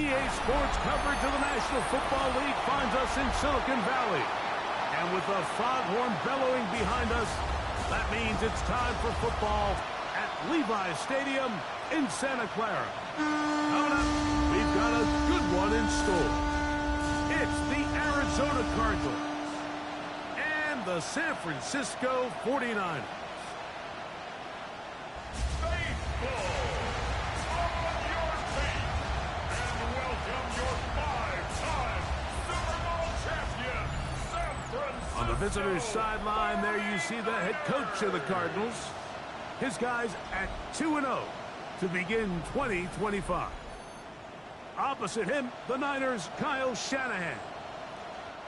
EA Sports coverage of the National Football League finds us in Silicon Valley. And with the foghorn bellowing behind us, that means it's time for football at Levi's Stadium in Santa Clara. Coming up, we've got a good one in store. It's the Arizona Cardinals and the San Francisco 49ers. On the visitors' sideline, there you see the head coach of the Cardinals. His guys at 2-0 to begin 2025. Opposite him, the Niners' Kyle Shanahan.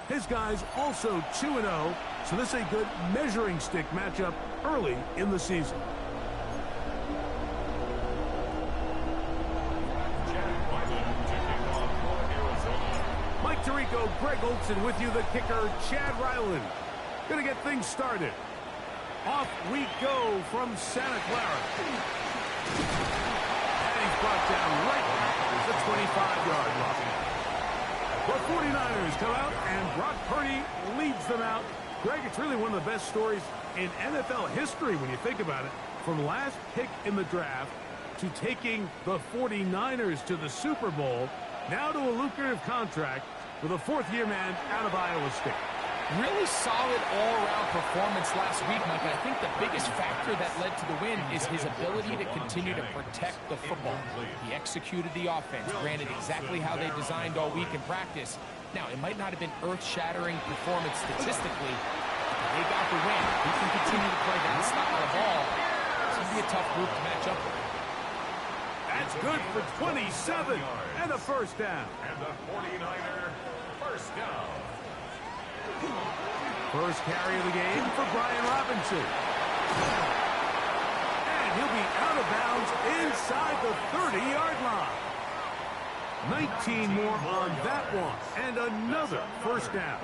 His guys also 2-0, so this is a good measuring stick matchup early in the season. Mike Tirico, Greg Olsen with you, the kicker, Chad Ryland. Gonna get things started. Off we go from Santa Clara. And he's brought down right at the 25-yard line. The 49ers come out, and Brock Purdy leads them out. Greg, it's really one of the best stories in NFL history when you think about it. From last pick in the draft to taking the 49ers to the Super Bowl, now to a lucrative contract with a fourth-year man out of Iowa State. Really solid all-around performance last week, Mike. I think the biggest factor that led to the win is his ability to continue to protect the football. He executed the offense, ran it exactly how they designed all week in practice. Now, it might not have been earth-shattering performance statistically, but they got the win. He can continue to play that style of ball. It's going to be a tough group to match up with. That's good for 27 and a first down. And the 49er first down. First carry of the game for Brian Robinson. And he'll be out of bounds inside the 30-yard line. 19 more on that one. And another first down.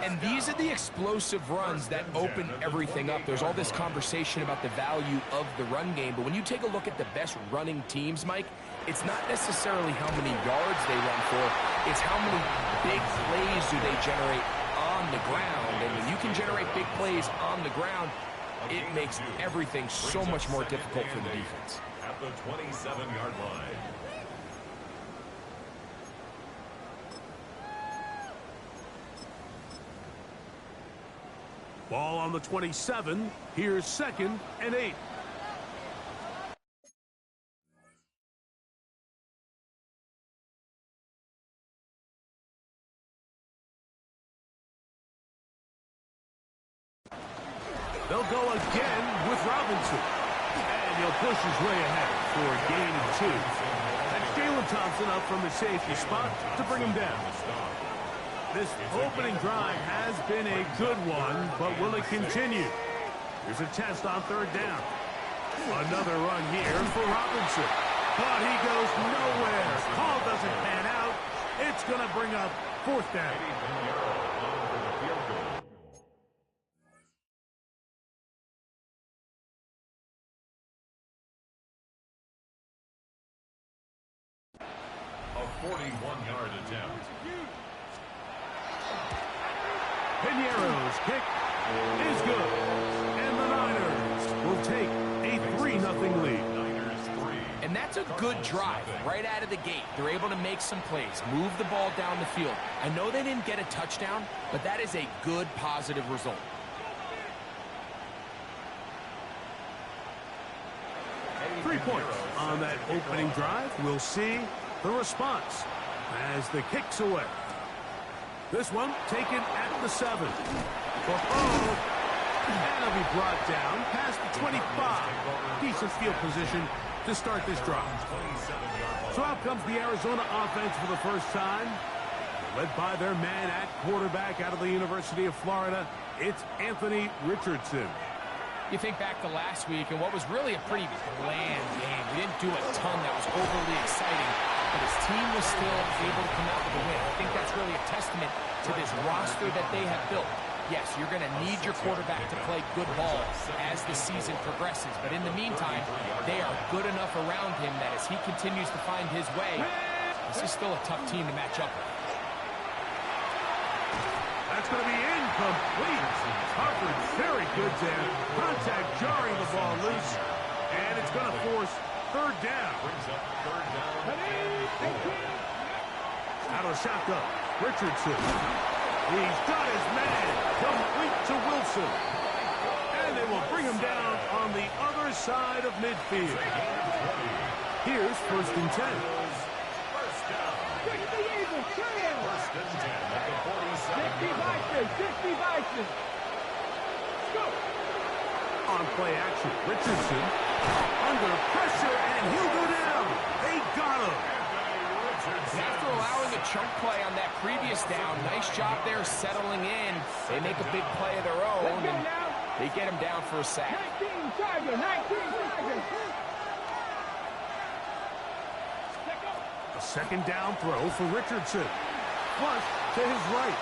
And these are the explosive runs that open everything up. There's all this conversation about the value of the run game, but when you take a look at the best running teams, Mike, it's not necessarily how many yards they run for, it's how many big plays do they generate on the ground. And when you can generate big plays on the ground, it makes everything so much more difficult for the defense. At the 27-yard line. Ball on the 27. Here's 2nd and 8. They'll go again with Robinson. And he'll push his way ahead for a gain of 2. That's Jalen Thompson up from the safety spot to bring him down. This opening drive has been a good one, but will it continue? Here's a test on 3rd down. Another run here for Robinson. But he goes nowhere. Call doesn't pan out. It's going to bring up 4th down. A 41-yard attempt. Piñeiro's kick is good. And the Niners will take a 3-0 lead. And that's a good drive right out of the gate. They're able to make some plays, move the ball down the field. I know they didn't get a touchdown, but that is a good, positive result. Three points on that opening drive. We'll see the response as the kick's away. This one taken at the 7. And it'll be brought down past the 25. Decent field position to start this drive. So out comes the Arizona offense for the first time. Led by their man at quarterback out of the University of Florida, it's Anthony Richardson. You think back to last week and what was really a pretty bland game. We didn't do a ton that was overly exciting, but his team was still able to come out with a win. I think that's really a testament to this roster that they have built. Yes, you're going to need your quarterback to play good ball as the season progresses, but in the meantime, they are good enough around him that as he continues to find his way, This is still a tough team to match up with. That's going to be incomplete. Covered very good there. Contact jarring the ball loose. And it's going to force third down. Brings up third down. Out of shotgun. Richardson. He's got his man. Complete to Wilson. And they will bring him down on the other side of midfield. Here's 1st and 10. First down. First and 10 at the 47. On play action, Richardson under pressure, and he'll go down. They got him. After allowing a chunk play on that previous down, nice job there settling in. They make a big play of their own, and they get him down for a sack. A second down throw for Richardson. Flush to his right.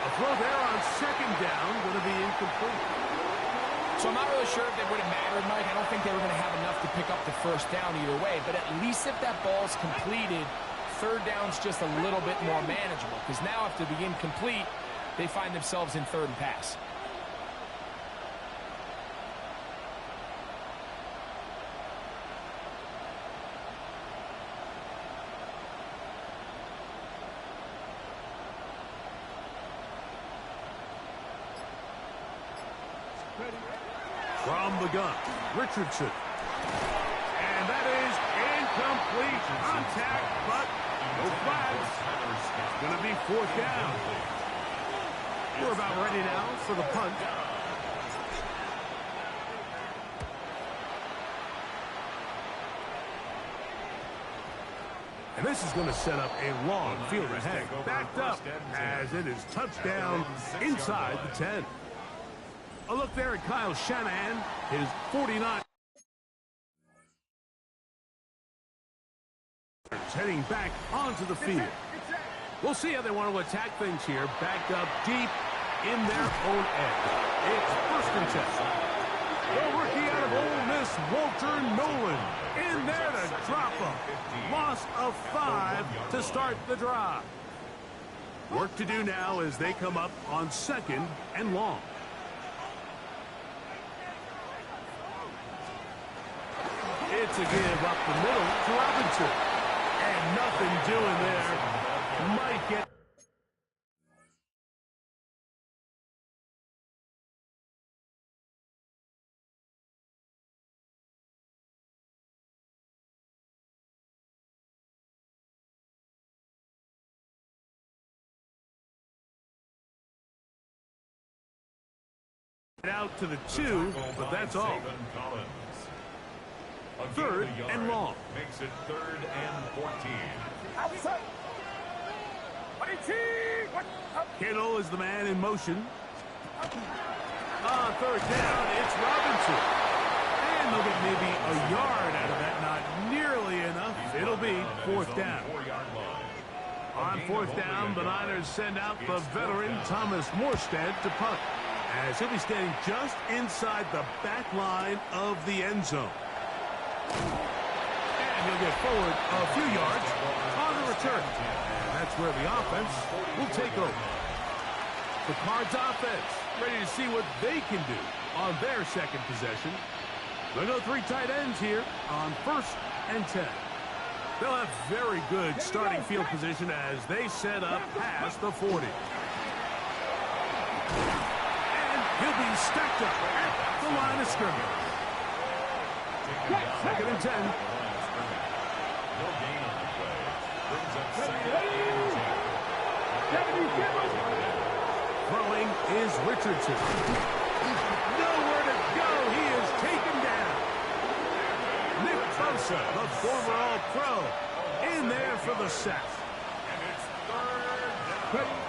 A throw there on second down, going to be incomplete. So I'm not really sure if they would have mattered, Mike. I don't think they were going to have enough to pick up the first down either way. But at least if that ball's completed, third down's just a little bit more manageable. Because now after the incomplete, they find themselves in third and pass. From the gun, Richardson. And that is incomplete. Contact, but no flags. It's going to be 4th down. We're about ready now for the punt. And this is going to set up a long field ahead. Backed up as it is touchdown inside the 10. A look there at Kyle Shanahan, his 49. Heading back onto the field. We'll see how they want to attack things here. Backed up deep in their own end. It's 1st and 10. The rookie out of Ole Miss, Walter Nolan, in there to drop them. Loss of 5 to start the drive. Work to do now as they come up on 2nd and long. It's a give up the middle to Robinson. And nothing doing there. Might get... out to the 2, but that's all. 3rd and long. Makes it 3rd and 14. Kittle is the man in motion. On 3rd down, it's Robinson. And they'll get maybe a yard out of that. Not nearly enough. It'll be 4th down. On 4th down, the Niners send out the veteran Thomas Morstead to punt, as he'll be standing just inside the back line of the end zone. And he'll get forward a few yards on the return. And that's where the offense will take over. The Cards offense ready to see what they can do on their second possession. They'll go 3 tight ends here on 1st and 10. They'll have very good starting field position as they set up past the 40. And he'll be stacked up at the line of scrimmage. 2nd and 10. No gain on the play. Brings up 2nd and 10. Throwing is Richardson. Nowhere to go. He is taken down. Nick Bosa, the former All-Pro, in there for the sack. And it's 3rd down.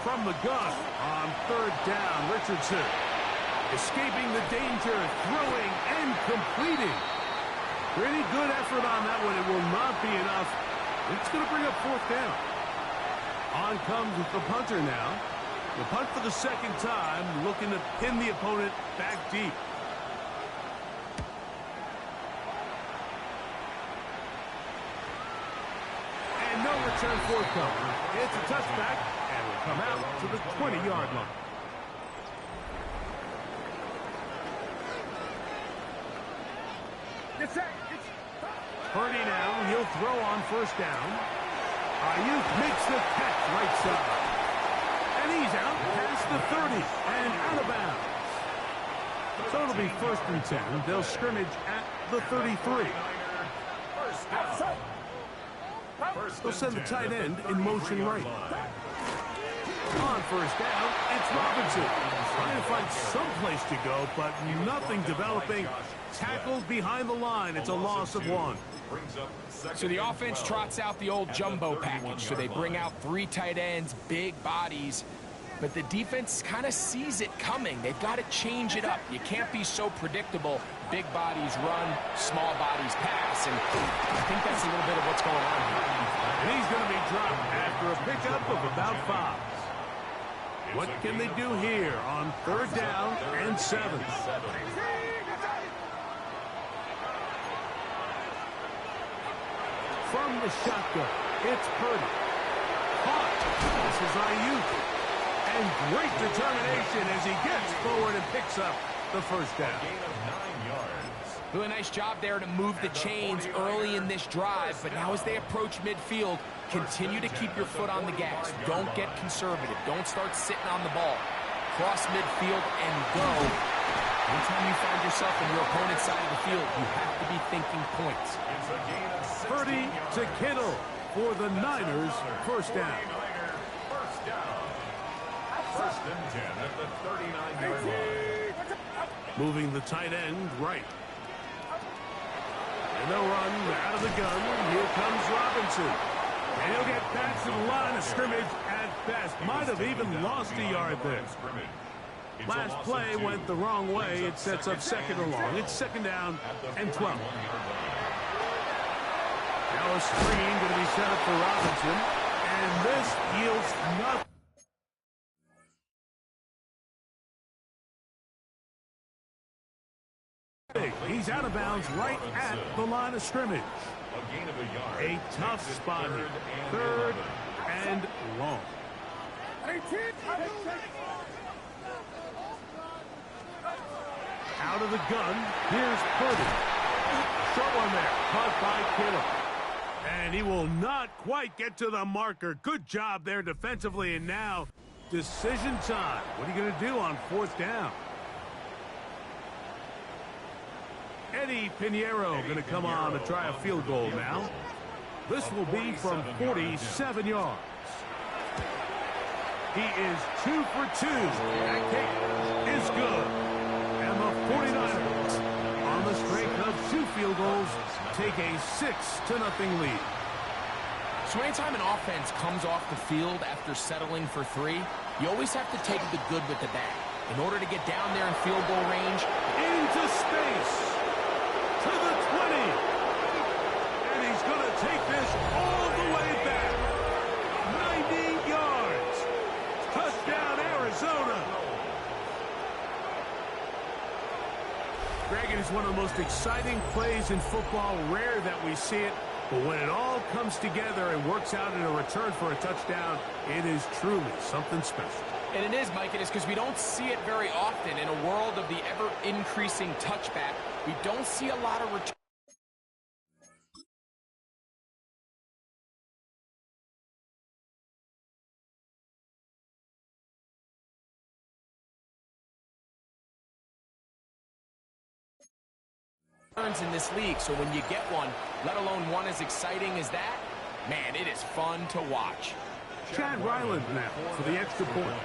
From the gun on 3rd down, Richardson escaping the danger, throwing and completing. Pretty good effort on that one. It will not be enough. It's going to bring up 4th down. On comes the punter now. The punt for the 2nd time, looking to pin the opponent back deep. return forthcoming. It's a touchback, and will come out to the 20-yard line. Purdy now, he'll throw on first down. Ayuk makes the catch right side. And he's out past the 30 and out of bounds. So it'll be 1st and 10. They'll scrimmage at the 33. They'll send the tight end in motion right. On first down, it's Robinson. Trying to find some place to go, but nothing developing. Tackled behind the line. It's a loss of 1. So the offense trots out the old jumbo package. So they bring out 3 tight ends, big bodies. But the defense kind of sees it coming. They've got to change it up. You can't be so predictable. Big bodies run, small bodies pass. And I think that's a little bit of what's going on here. And he's going to be dropped after a pickup of about 5. What can they do here on 3rd down and 7? From the shotgun, it's Purdy. Caught. This is Ayuk. And great determination as he gets forward and picks up the first down. Really nice job there to move the chains early in this drive, but now as they approach midfield, continue to keep your foot on the gas. Don't get conservative. Don't start sitting on the ball. Cross midfield and go. Anytime you find yourself on your opponent's side of the field, you have to be thinking points. Purdy to Kittle for the Niners, first down. 1st and 10 at the 39-yard line. Moving the tight end right. And they'll run out of the gun. Here comes Robinson. And he'll get back to the line of scrimmage at best. Might have even lost a yard there. Last play went the wrong way. It sets up 2nd and long. It's 2nd down and 12. Now a screen going to be set up for Robinson. And this yields nothing. He's out of bounds right at the line of scrimmage. A tough spot here. 3rd and long. Out of the gun, here's Purdy. Short one there, caught by Kittle. And he will not quite get to the marker. Good job there defensively, and now decision time. What are you going to do on 4th down? Eddie Pinheiro going to come on to try a field goal now. This will be from 47 yards. He is 2 for 2. That kick is good. And the 49ers, on the strength of 2 field goals, take a 6-0 lead. So anytime an offense comes off the field after settling for 3, you always have to take the good with the bad. In order to get down there in field goal range, into space. To the 20. And he's going to take this all the way back. 90 yards. Touchdown, Arizona. Greg, it is one of the most exciting plays in football. Rare that we see it. But when it all comes together and works out in a return for a touchdown, it is truly something special. And it is, Mike. It is because we don't see it very often in a world of the ever-increasing touchback. We don't see a lot of return. In this league, so when you get one, let alone one as exciting as that, man, it is fun to watch. Chad Ryland now for the extra point.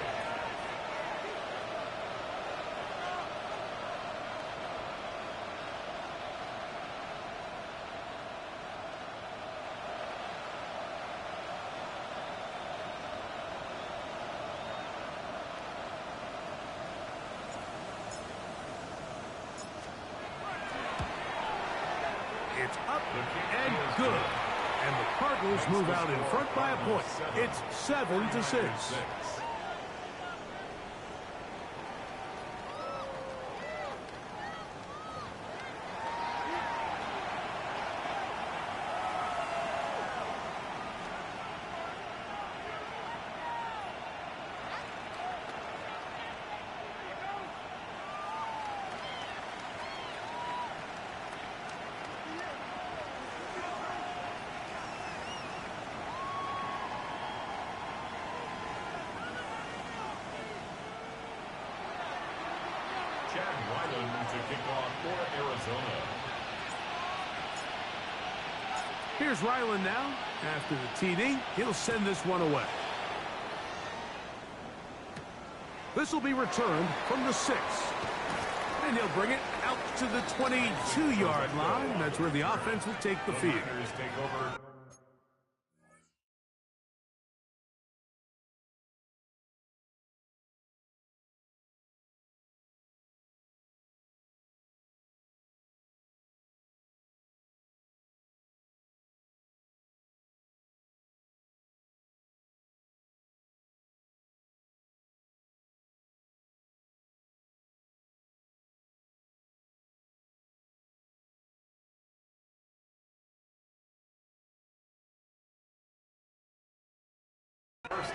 It's up and good. And the Cardinals move out in front by a point. It's 7-6. Here's Ryland now. After the TD, he'll send this one away. This will be returned from the 6. And he'll bring it out to the 22-yard line. That's where the offense will take the field.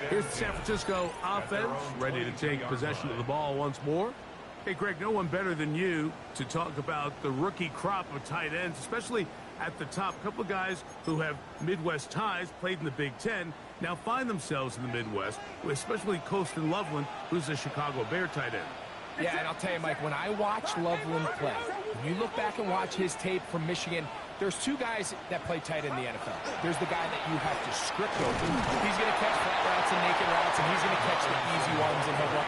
Here's the San Francisco offense, ready to take possession of the ball once more. Hey, Greg, no one better than you to talk about the rookie crop of tight ends, especially at the top. A couple of guys who have Midwest ties, played in the Big Ten, now find themselves in the Midwest, especially Colston Loveland, who's a Chicago Bear tight end. Yeah, and I'll tell you, Mike, when I watch Loveland play, when you look back and watch his tape from Michigan, there's two guys that play tight in the NFL. There's the guy that you have to script over. He's going to catch flat routes and naked routes, and he's going to catch the easy ones and he'll run.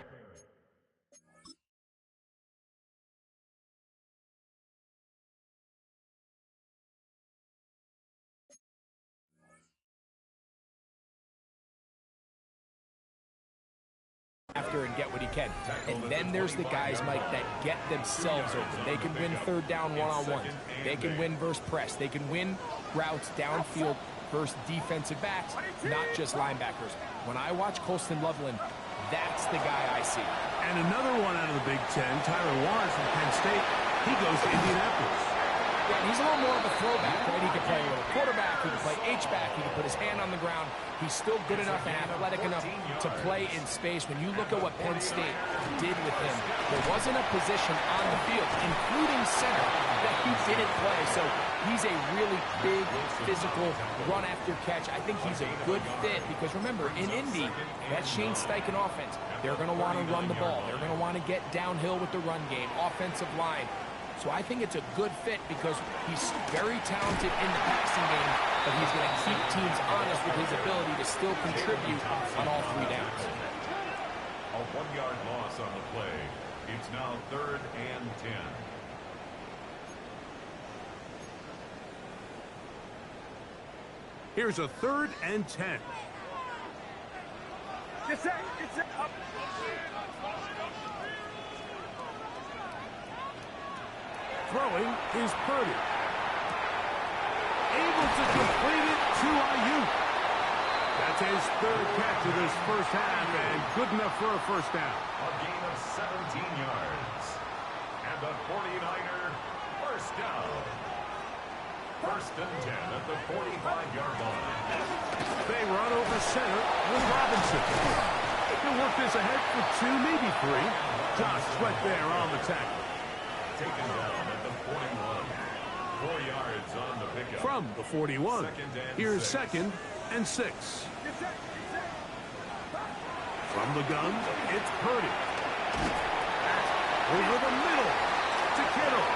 After and get what he can. And then there's the guys, Mike, that get themselves open. They can win third down one-on-one. They can win versus press. They can win routes downfield versus defensive backs, not just linebackers. When I watch Colston Loveland, that's the guy I see. And another one out of the Big Ten, Tyler Warren from Penn State. He goes to Indianapolis. Yeah, he's a little more of a throwback, right? He can play a little quarterback, he can play H-back, he can put his hand on the ground. He's still good enough and athletic enough to play in space. When you look at what Penn State did with him, there wasn't a position on the field, including center, that he didn't play. So he's a really big, physical, run-after-catch. I think he's a good fit because, remember, in Indy, that Shane Steichen offense, they're going to want to run the ball. They're going to want to get downhill with the run game, offensive line. So I think it's a good fit because he's very talented in the passing game, but he's going to keep teams honest with his ability to still contribute on all three downs. A 1-yard loss on the play. It's now 3rd and 10. Here's a 3rd and 10. Get set, up. Throwing is Purdy. Able to complete it to Ayuk. That's his 3rd catch of this first half, and good enough for a first down. A gain of 17 yards. And the 49er first down. 1st and 10 at the 45-yard line. They run over center with Robinson. He'll work this ahead for 2, maybe 3. Josh Sweat there on the tackle. Taken down at the 41. 4 yards on the pickup. From the 41, here's 6. 2nd and 6. From the gun, it's Purdy. Over the middle to Kittle.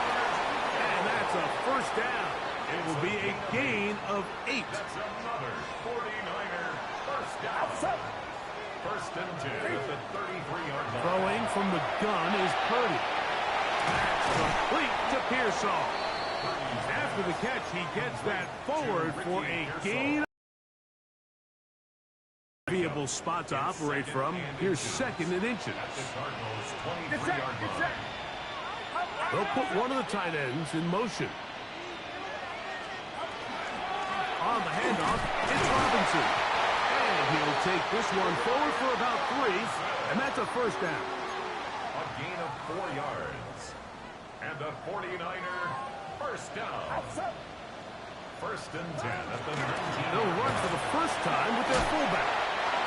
And that's a first down. It will be a gain of 8. That's another 49er first down. 1st and 10 at the 33-yard line. Throwing from the gun is Purdy. That's complete to Pearsall. After the catch, he gets that forward for a gain. Viable spot to operate from. Here's 2nd and inches. They'll put one of the tight ends in motion. On the handoff, it's Robinson. And he'll take this one forward for about 3, and that's a first down. A gain of 4 yards. And the 49er first down. 1st and 10 at the 19. They'll run for the first time with their fullback.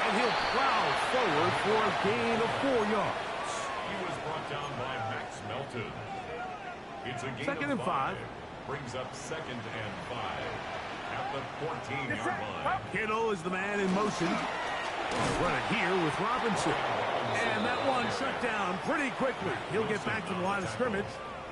And he'll plow forward for a gain of 4 yards. He was brought down by Max Melton. It's a gain 2nd of and 5. Brings up 2nd and 5 at the 14-yard line. Kittle is the man in motion. Run it here with Robinson. And that one shut down pretty quickly. He'll get back to the line of scrimmage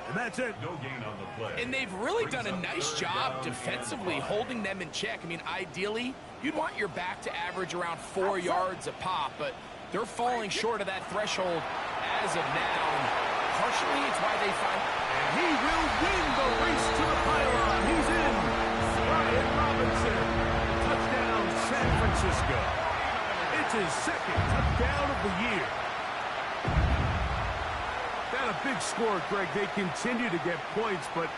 And that's it. No gain on the play. And they've really done a nice job defensively holding them in check. I mean, ideally, you'd want your back to average around 4 yards a pop, but they're falling short of that threshold as of now. And partially, it's why they find... And he will win the race to the pylon. He's in. Brian Robinson. Touchdown, San Francisco. It's his second touchdown of the year. Not a big score, Greg. They continue to get points, but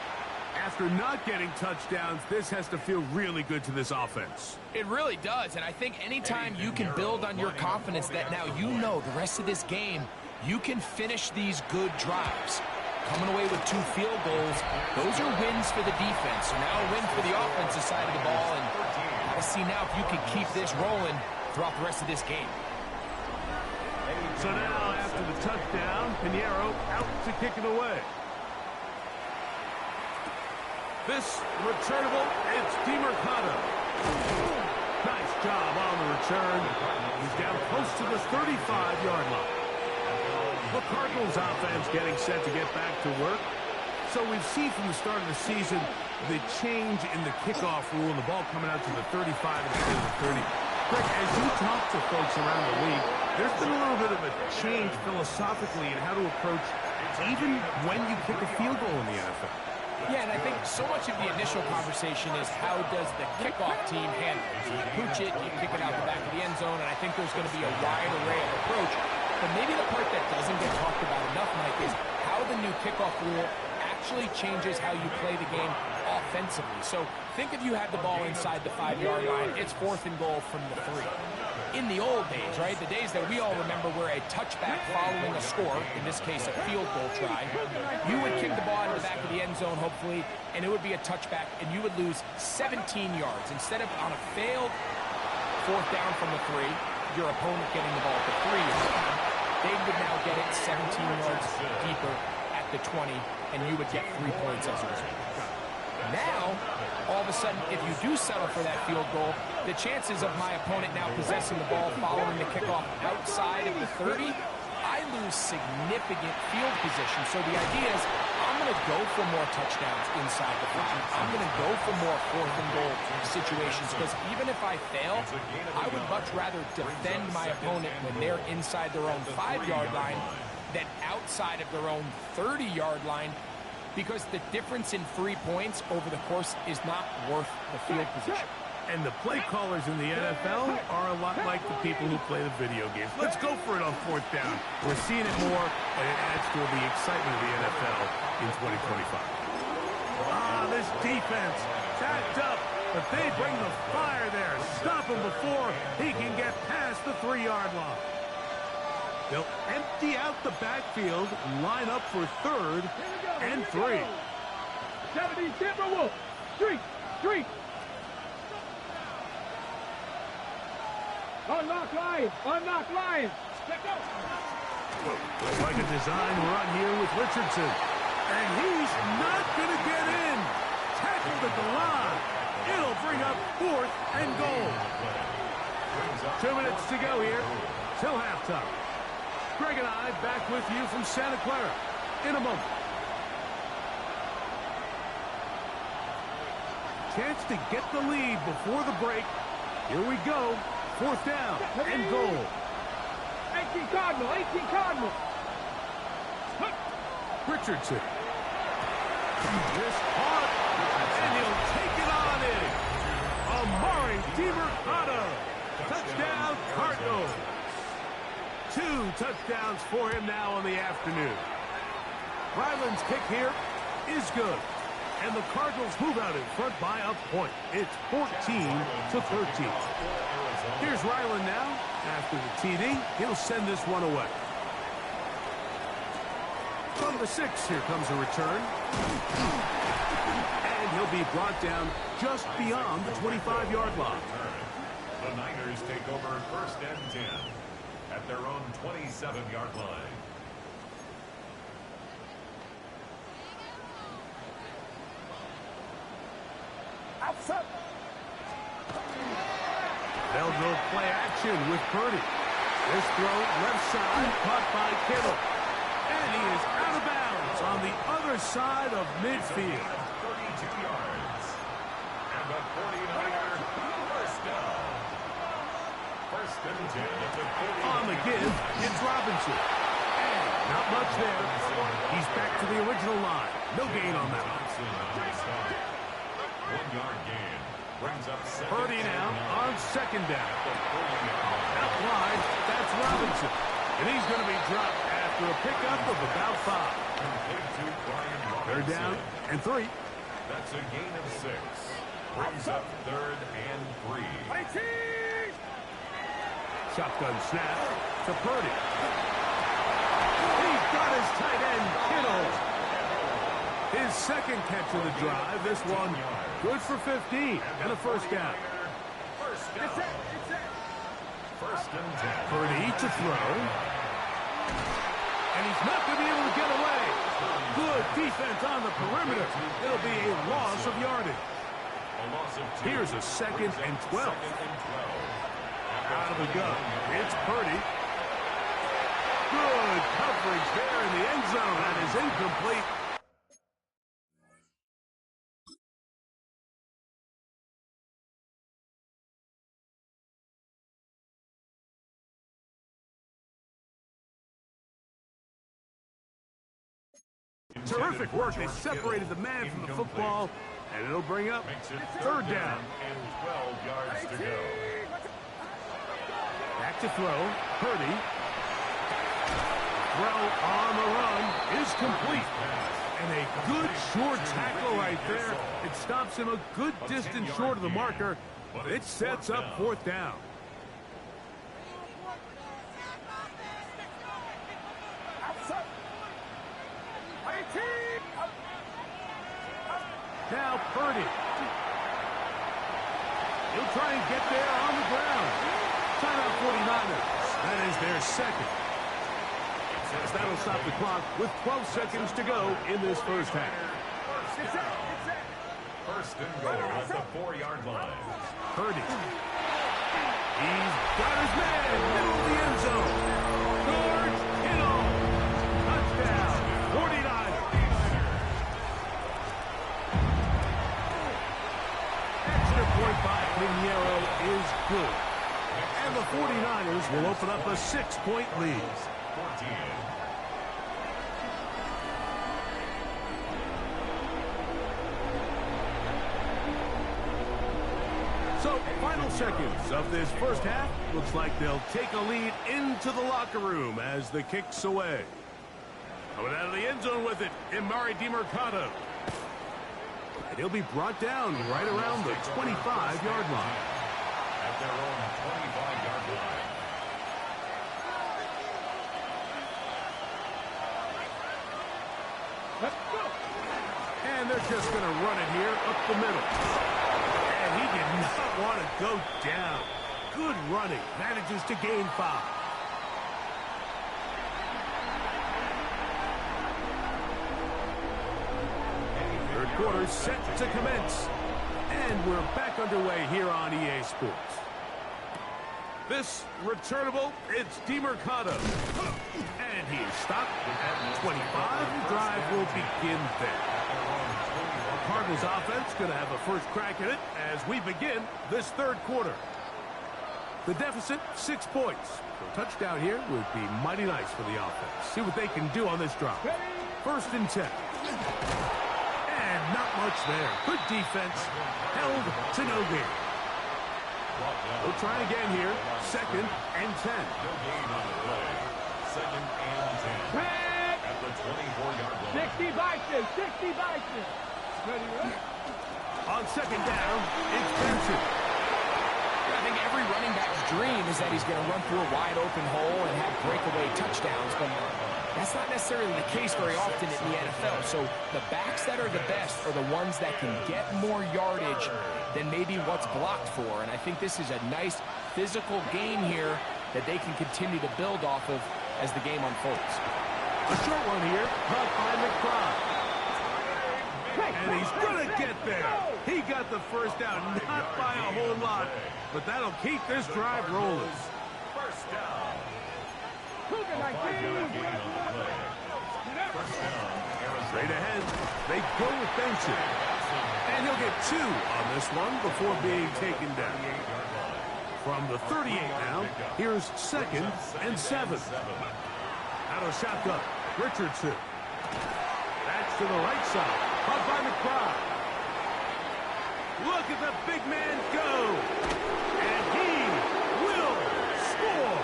after not getting touchdowns, this has to feel really good to this offense. It really does, and I think anytime you can build on your confidence that now you know the rest of this game, you can finish these good drives. Coming away with 2 field goals, those are wins for the defense. So now a win for the offensive side of the ball, and gotta see now if you can keep this rolling throughout the rest of this game. So now, after the touchdown, Pinheiro out to kick it away. This returnable, it's DeMercado. Nice job on the return. He's down close to the 35-yard line. The Cardinals offense getting set to get back to work. So we've seen from the start of the season the change in the kickoff rule and the ball coming out to the 35 instead of the 30. Greg, as you talk to folks around the league, there's been a little bit of a change philosophically in how to approach even when you kick a field goal in the NFL. Yeah, and I think so much of the initial conversation is how does the kickoff team handle it? So you pooch it, you kick it out the back of the end zone, and I think there's going to be a wide array of approach. But maybe the part that doesn't get talked about enough, Mike, is how the new kickoff rule actually changes how you play the game offensively. So think if you had the ball inside the 5-yard line, it's 4th and goal from the 3. In the old days, right, the days that we all remember where a touchback following a score, in this case a field goal try, you would kick the ball into the back of the end zone, hopefully, and it would be a touchback, and you would lose 17 yards. Instead of on a failed 4th down from the 3, your opponent getting the ball at the 3-yard line, they would now get it 17 yards deeper at the 20, and you would get 3 points as a result. Now, all of a sudden, if you do settle for that field goal, the chances of my opponent now possessing the ball following the kickoff outside of the 30, I lose significant field position. So the idea is I'm going to go for more touchdowns inside the 50. I'm going to go for more 4th and goal situations because even if I fail, I would much rather defend my opponent when they're inside their own 5-yard line than outside of their own 30-yard line, because the difference in 3 points over the course is not worth the field position. And the play callers in the NFL are a lot like the people who play the video games. Let's go for it on 4th down. We're seeing it more, and it adds to the excitement of the NFL in 2025. This defense tacked up, but they bring the fire there. Stop him before he can get past the 3-yard line. They'll empty out the backfield, line up for 3rd and 3. 70 Timberwolves. Street. Unlock Lions. Check out. Looks like a design run here with Richardson. And he's not going to get in. Tackled at the line. It'll bring up 4th and goal. 2 minutes to go here till halftime. Greg and I back with you from Santa Clara in a moment. Chance to get the lead before the break. Here we go. 4th down and goal. 18 Cardinal. Richardson. This hard, and he'll take it on in. Amari DeMercado. Touchdown, Cardinals. 2 touchdowns for him now on the afternoon. Ryland's kick here is good. And the Cardinals move out in front by a point. It's 14-13. Here's Ryland now. After the TD, he'll send this one away. From the 6, here comes a return. And he'll be brought down just beyond the 25-yard line. The Niners take over 1st and 10 at their own 27-yard line. Outside. They'll go play action with Purdy. This throw left side, caught by Kittle. And he is out of bounds on the other side of midfield. 32 yards. And the 49er first down. First and 10 at the 49. On the give, it's Robinson. And not much there. He's back to the original line. No gain on that one. 1 yard gain. Brings up Purdy now on second down. Out wide, that's Robinson. And he's going to be dropped after a pickup of about 5. They're down and 3. That's a gain of 6. Brings up 3rd and 3. Shotgun snap to Purdy. He's got his tight end, Kittle. His second catch of the drive. This one good for 15 and a first down. First down. First and 10. Purdy to throw. And he's not going to be able to get away. Good defense on the perimeter. It'll be a loss of yardage. A loss of 2. Here's a second and 12. Out of the gun. It's Purdy. Good coverage there in the end zone. That is incomplete. Terrific work. They separated the man from the football, and it'll bring up third down. And 12 yards to go. Back to throw. Purdy. Throw on the run is complete. And a good short tackle right there. It stops him a good distance short of the marker. It sets up fourth down. Now Purdy. He'll try and get there on the ground. Timeout 49ers. That is their second. As that'll stop the clock with 12 seconds to go in this first half. First and goal at the 4-yard line. Purdy. He's got his man. Middle of the end zone. George Kittle. Touchdown. 49ers. Extra point by Pinheiro is good. And the 49ers will open up a 6-point lead. 14. So, final seconds of this first half. Looks like they'll take a lead into the locker room as the kick's away. Coming out of the end zone with it, Emari Demercado. And he'll be brought down right around the 25-yard line. At their own 25-yard line. Let's go. And they're just going to run it here up the middle. And he did not want to go down. Good running. Manages to gain 5. Third quarter set to commence. And we're back underway here on EA Sports. This returnable, it's Demercado. And he is stopped at 25. The drive will begin there. Cardinals offense going to have a first crack at it as we begin this third quarter. The deficit, 6 points. So a touchdown here would be mighty nice for the offense. See what they can do on this drive. First and 10. And not much there. Good defense. Held to no gain. We'll try again here. Second and 10. No gain on the play. Second and 10. At the 24-yard line. 60 Vikings. 60 Vikings. Ready, ready? On second down, it's Benson. I think every running back's dream is that he's going to run through a wide open hole and have breakaway touchdowns, but that's not necessarily the case very often in the NFL. So the backs that are the best are the ones that can get more yardage than maybe what's blocked for. And I think this is a nice physical game here that they can continue to build off of as the game unfolds. A short one here, caught by McBride. And he's going to get there. He got the first down, not by a whole lot, but that'll keep this drive rolling. First down. Cougar like Gain on the play. First down, Arizona. Straight ahead, they go with Benson. And he'll get 2 on this one before being taken down. From the 38 now, here's 2nd and 7. Out of shotgun, Richardson. That's to the right side. Caught by McBride. Look at the big man go. And he will score.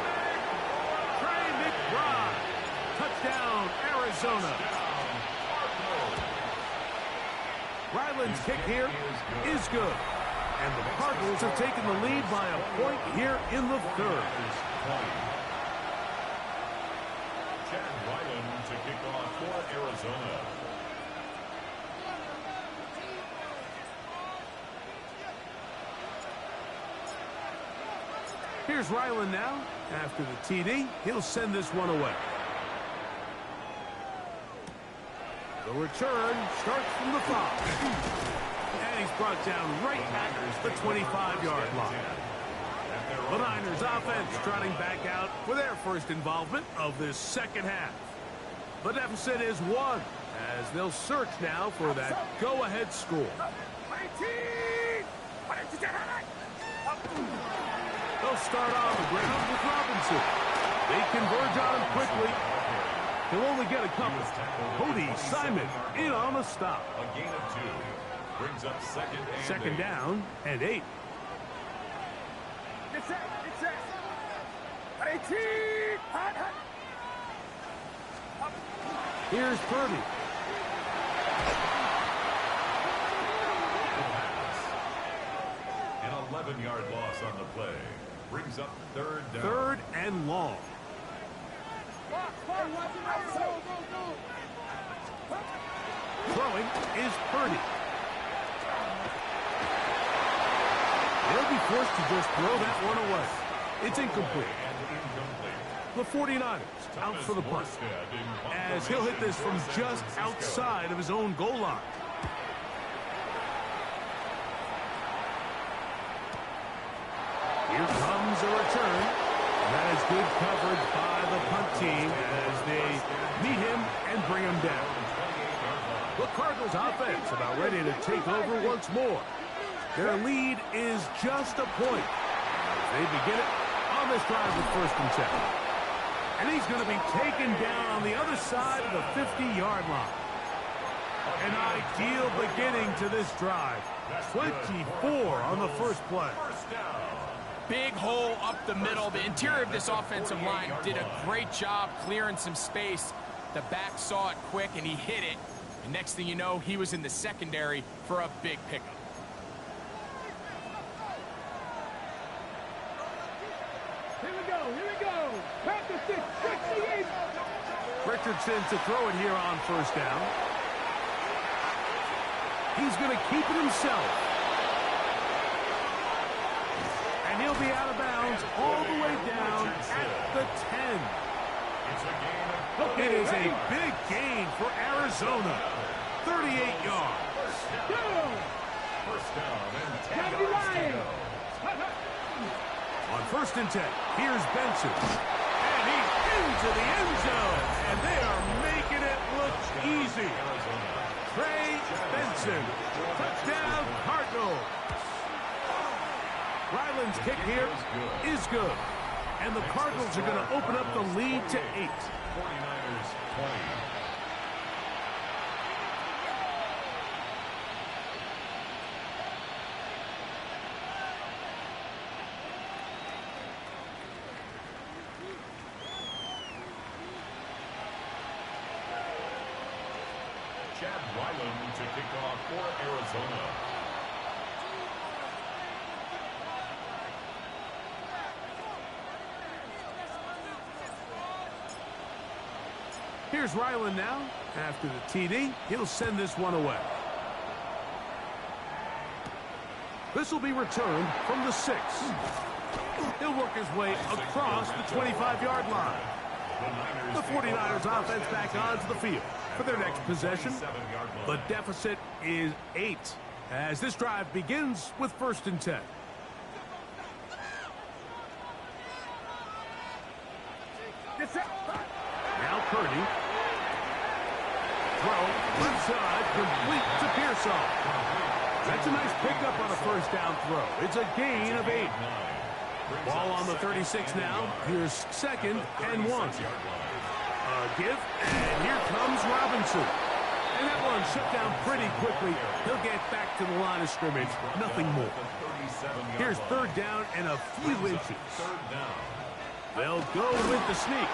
Trey McBride. Touchdown, Arizona. Ryland's kick here is good. And the Cardinals have taken the lead by a point here in the 3rd. Chad Ryland to kick off for Arizona. Here's Ryland now. After the TD, he'll send this one away. The return starts from the 5. And he's brought down right at the 25-yard line. The Niners offense trotting back out for their first involvement of this second half. The deficit is 1 as they'll search now for that go-ahead score. They'll start on the ground with Robinson. They converge on him quickly. He'll only get a couple. Cody Simon in on the stop. A gain of 2. Brings up second down and 8. Here's Purdy. An 11-yard loss on the play. Brings up 3rd down. 3rd and long. Throwing is Purdy. They'll be forced to just throw that one away. It's incomplete. The 49ers out for the punt, as he'll hit this from just outside of his own goal line. Here comes a return. That is good coverage by the punt team as they meet him and bring him down. The Cardinals offense about ready to take over once more. Their lead is just a point. They begin it on this drive with 1st and 10. And he's going to be taken down on the other side of the 50-yard line. An ideal beginning to this drive. 24 on the first play. Big hole up the middle. The interior of this offensive line did a great job clearing some space. The back saw it quick, and he hit it. And next thing you know, he was in the secondary for a big pickup. Here we go. Practice it, 68. Richardson to throw it here on 1st down. He's going to keep it himself. And he'll be out of bounds all the way down at the 10. It is a big gain for Arizona. 38 yards. First down and 10 yards to go. On 1st and 10, here's Benson. And he's into the end zone. And they are making it look easy. Trey Benson. Touchdown, Cardinals. Ryland's kick here is good. And the Cardinals are going to open up the lead to 8. 49ers 20. Chad Ryland to kick off for Arizona. Here's Ryland now. After the TD, he'll send this one away. This will be returned from the 6. He'll work his way across the 25-yard line. The 49ers offense back onto the field for their next possession. The deficit is 8 as this drive begins with 1st and 10. Now Purdy. throw, left side, complete to Pearsall. That's a nice pickup on a first down throw. It's a gain of 8. Ball on the 36 now. Here's 2nd and 1. A give, and here comes Robinson. And that one shut down pretty quickly. He'll get back to the line of scrimmage. Nothing more. Here's 3rd down and a few inches. They'll go with the sneak.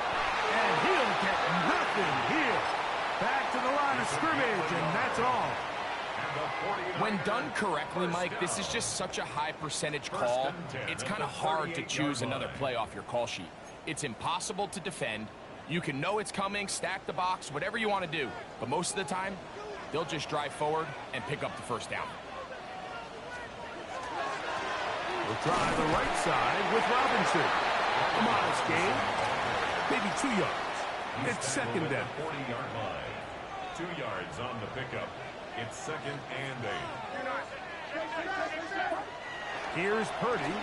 And he'll get nothing here. Back to the line of scrimmage, and that's all. When done correctly, Mike, this is just such a high percentage call. It's kind of hard to choose another play off your call sheet. It's impossible to defend. You can know it's coming, stack the box, whatever you want to do. But most of the time, they'll just drive forward and pick up the first down. We'll try the right side with Robinson. A modest gain, maybe 2 yards. It's 2nd down. 40-yard line. 2 yards on the pickup. It's 2nd and 8. Here's Purdy.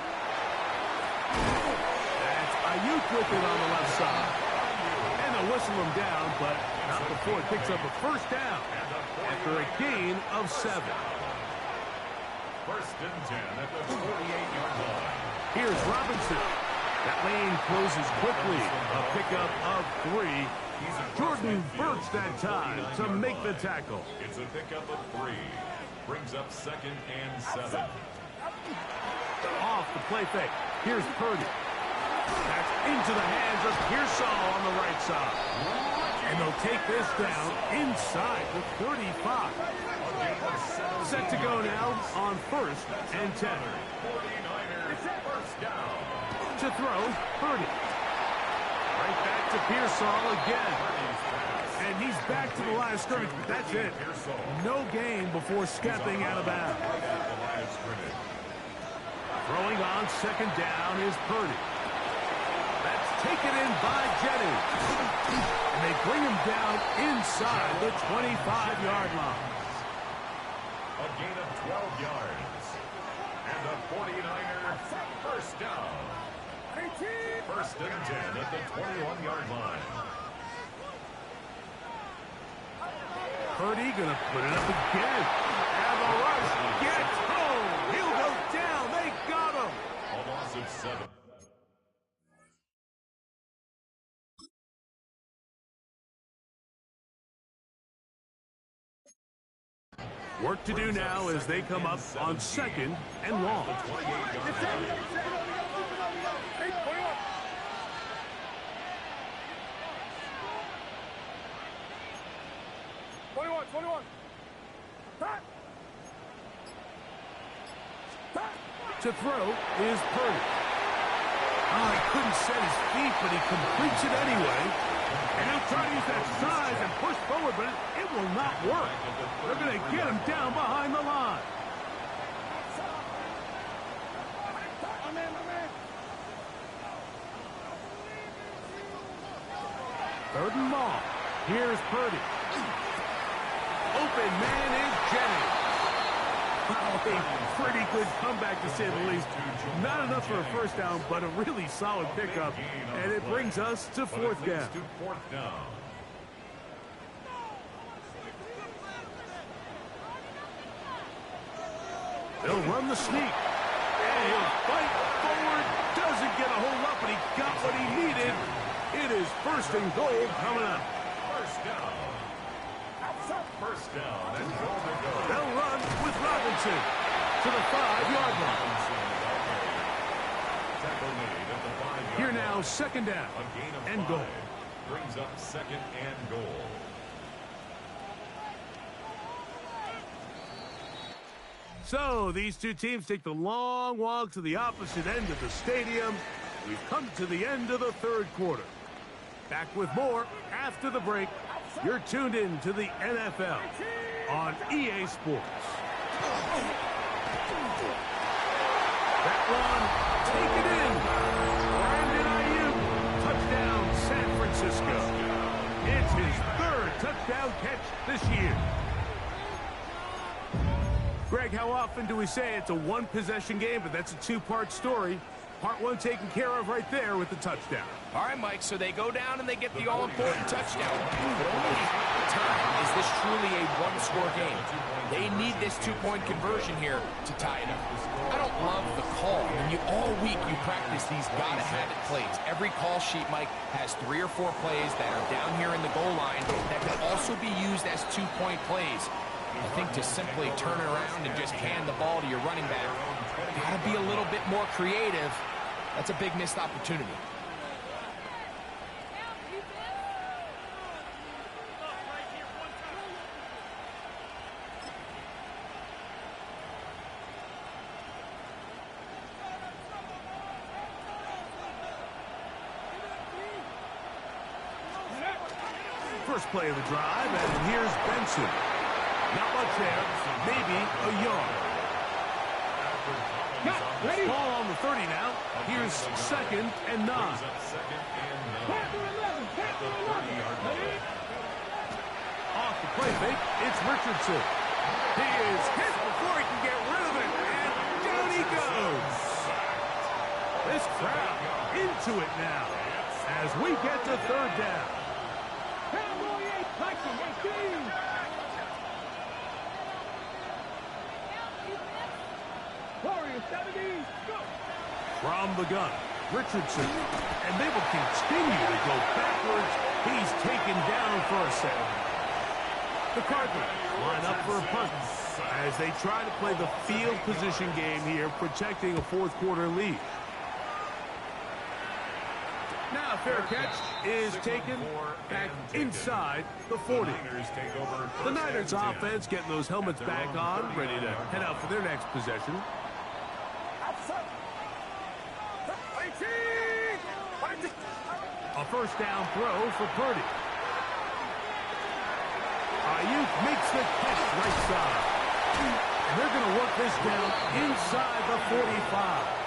That's Ayuk with it on the left side. And they'll whistle him down, but not before it picks up a first down after a gain of 7. 1st and 10 at the 48-yard line. Here's Robinson. That lane closes quickly. A pickup of 3. Jordan Burch that time to make the tackle. It's a pickup of 3. Brings up 2nd and 7. Off the play fake. Here's Purdy. That's into the hands of Pearsall on the right side. And they'll take this down inside the 35. Set to go now on 1st and 10. 49ers first down. To throw, Purdy. Right back to Pearsall again. And he's back to the line of scrimmage. That's it. No gain before stepping out of bounds. Throwing on 2nd down is Purdy. That's taken in by Jennings. And they bring him down inside the 25-yard line. A gain of 12 yards. And the 49er first down. 1st and 10 at the 21-yard line. Purdy gonna put it up again. And the rush gets home. He'll go down. They got him. A loss of 7. Work to do now as they come up on 2nd and long. 21. To throw is Purdy. Oh, he couldn't set his feet, but he completes it anyway. And he'll try to use that size and push forward, but it will not work. They're going to get him down behind the line. Third and long. Here's Purdy. Open man is Jennings. A pretty good comeback, to say the least. Not enough for a first down, but a really solid pickup. And it brings us to 4th down. They'll run the sneak. And he'll fight forward. Doesn't get a whole lot, but he got what he needed. It is 1st and goal coming up. First down and goal to go. They'll run with Robinson to the 5-yard line. Here now, 2nd down and goal. Brings up 2nd and goal. So these two teams take the long walk to the opposite end of the stadium. We've come to the end of the 3rd quarter. Back with more after the break. You're tuned in to the NFL on EA Sports. That one, take it in. Brandon Ayuk, touchdown San Francisco. It's his 3rd touchdown catch this year. Greg, how often do we say it's a one-possession game, but that's a 2-part story? Part one taken care of right there with the touchdown. All right, Mike, so they go down and they get the all-important touchdown. But only half the time is this truly a one-score game. They need this two-point conversion here to tie it up. I don't love the call. All week you practice these gotta-have-it plays. Every call sheet, Mike, has 3 or 4 plays that are down here in the goal line that can also be used as two-point plays. I think to simply turn around and just hand the ball to your running back, gotta be a little bit more creative. That's a big missed opportunity. First play of the drive, and here's Benson. Not much there, maybe a yard. Ball on the 30 now. Here's 2nd and 9. Off the play fake, it's Richardson. He is hit before he can get rid of it, and down he goes. This crowd into it now as we get to 3rd down. From the gun, Richardson, and they will continue to go backwards. He's taken down for a second. The Cardinals line up for a punt as they try to play the field position game here, protecting a 4th quarter lead. Now, fair catch is taken back inside the 40. The Niners offense getting those helmets back on, ready to head out for their next possession. A first down throw for Purdy. Ayuk makes the catch right side. And they're going to work this down inside the 45.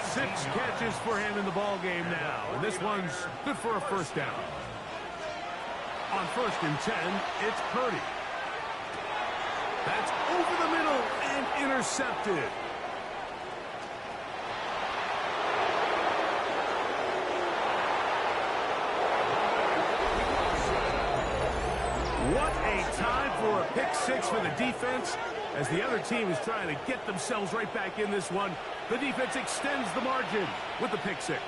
6 catches for him in the ball game now. And this one's good for a first down. On 1st and 10, it's Purdy. That's over the middle and intercepted. What a time for a pick 6 for the defense. As the other team is trying to get themselves right back in this one, the defense extends the margin with the pick 6.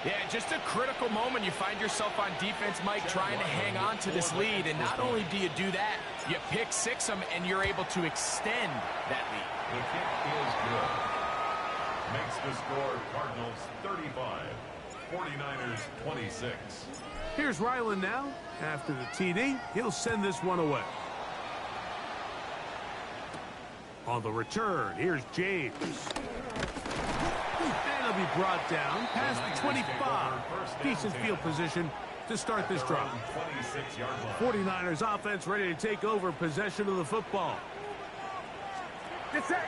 Yeah, just a critical moment. You find yourself on defense, Mike, trying to hang on to this lead. And not only do you do that, you pick 6 them, and you're able to extend that lead. The kick is good. Makes the score Cardinals 35, 49ers 26. Here's Ryland now. After the TD, he'll send this one away. On the return, here's James. And he'll be brought down past the 25. Decent field position to start this drive. 49ers offense ready to take over possession of the football. The drive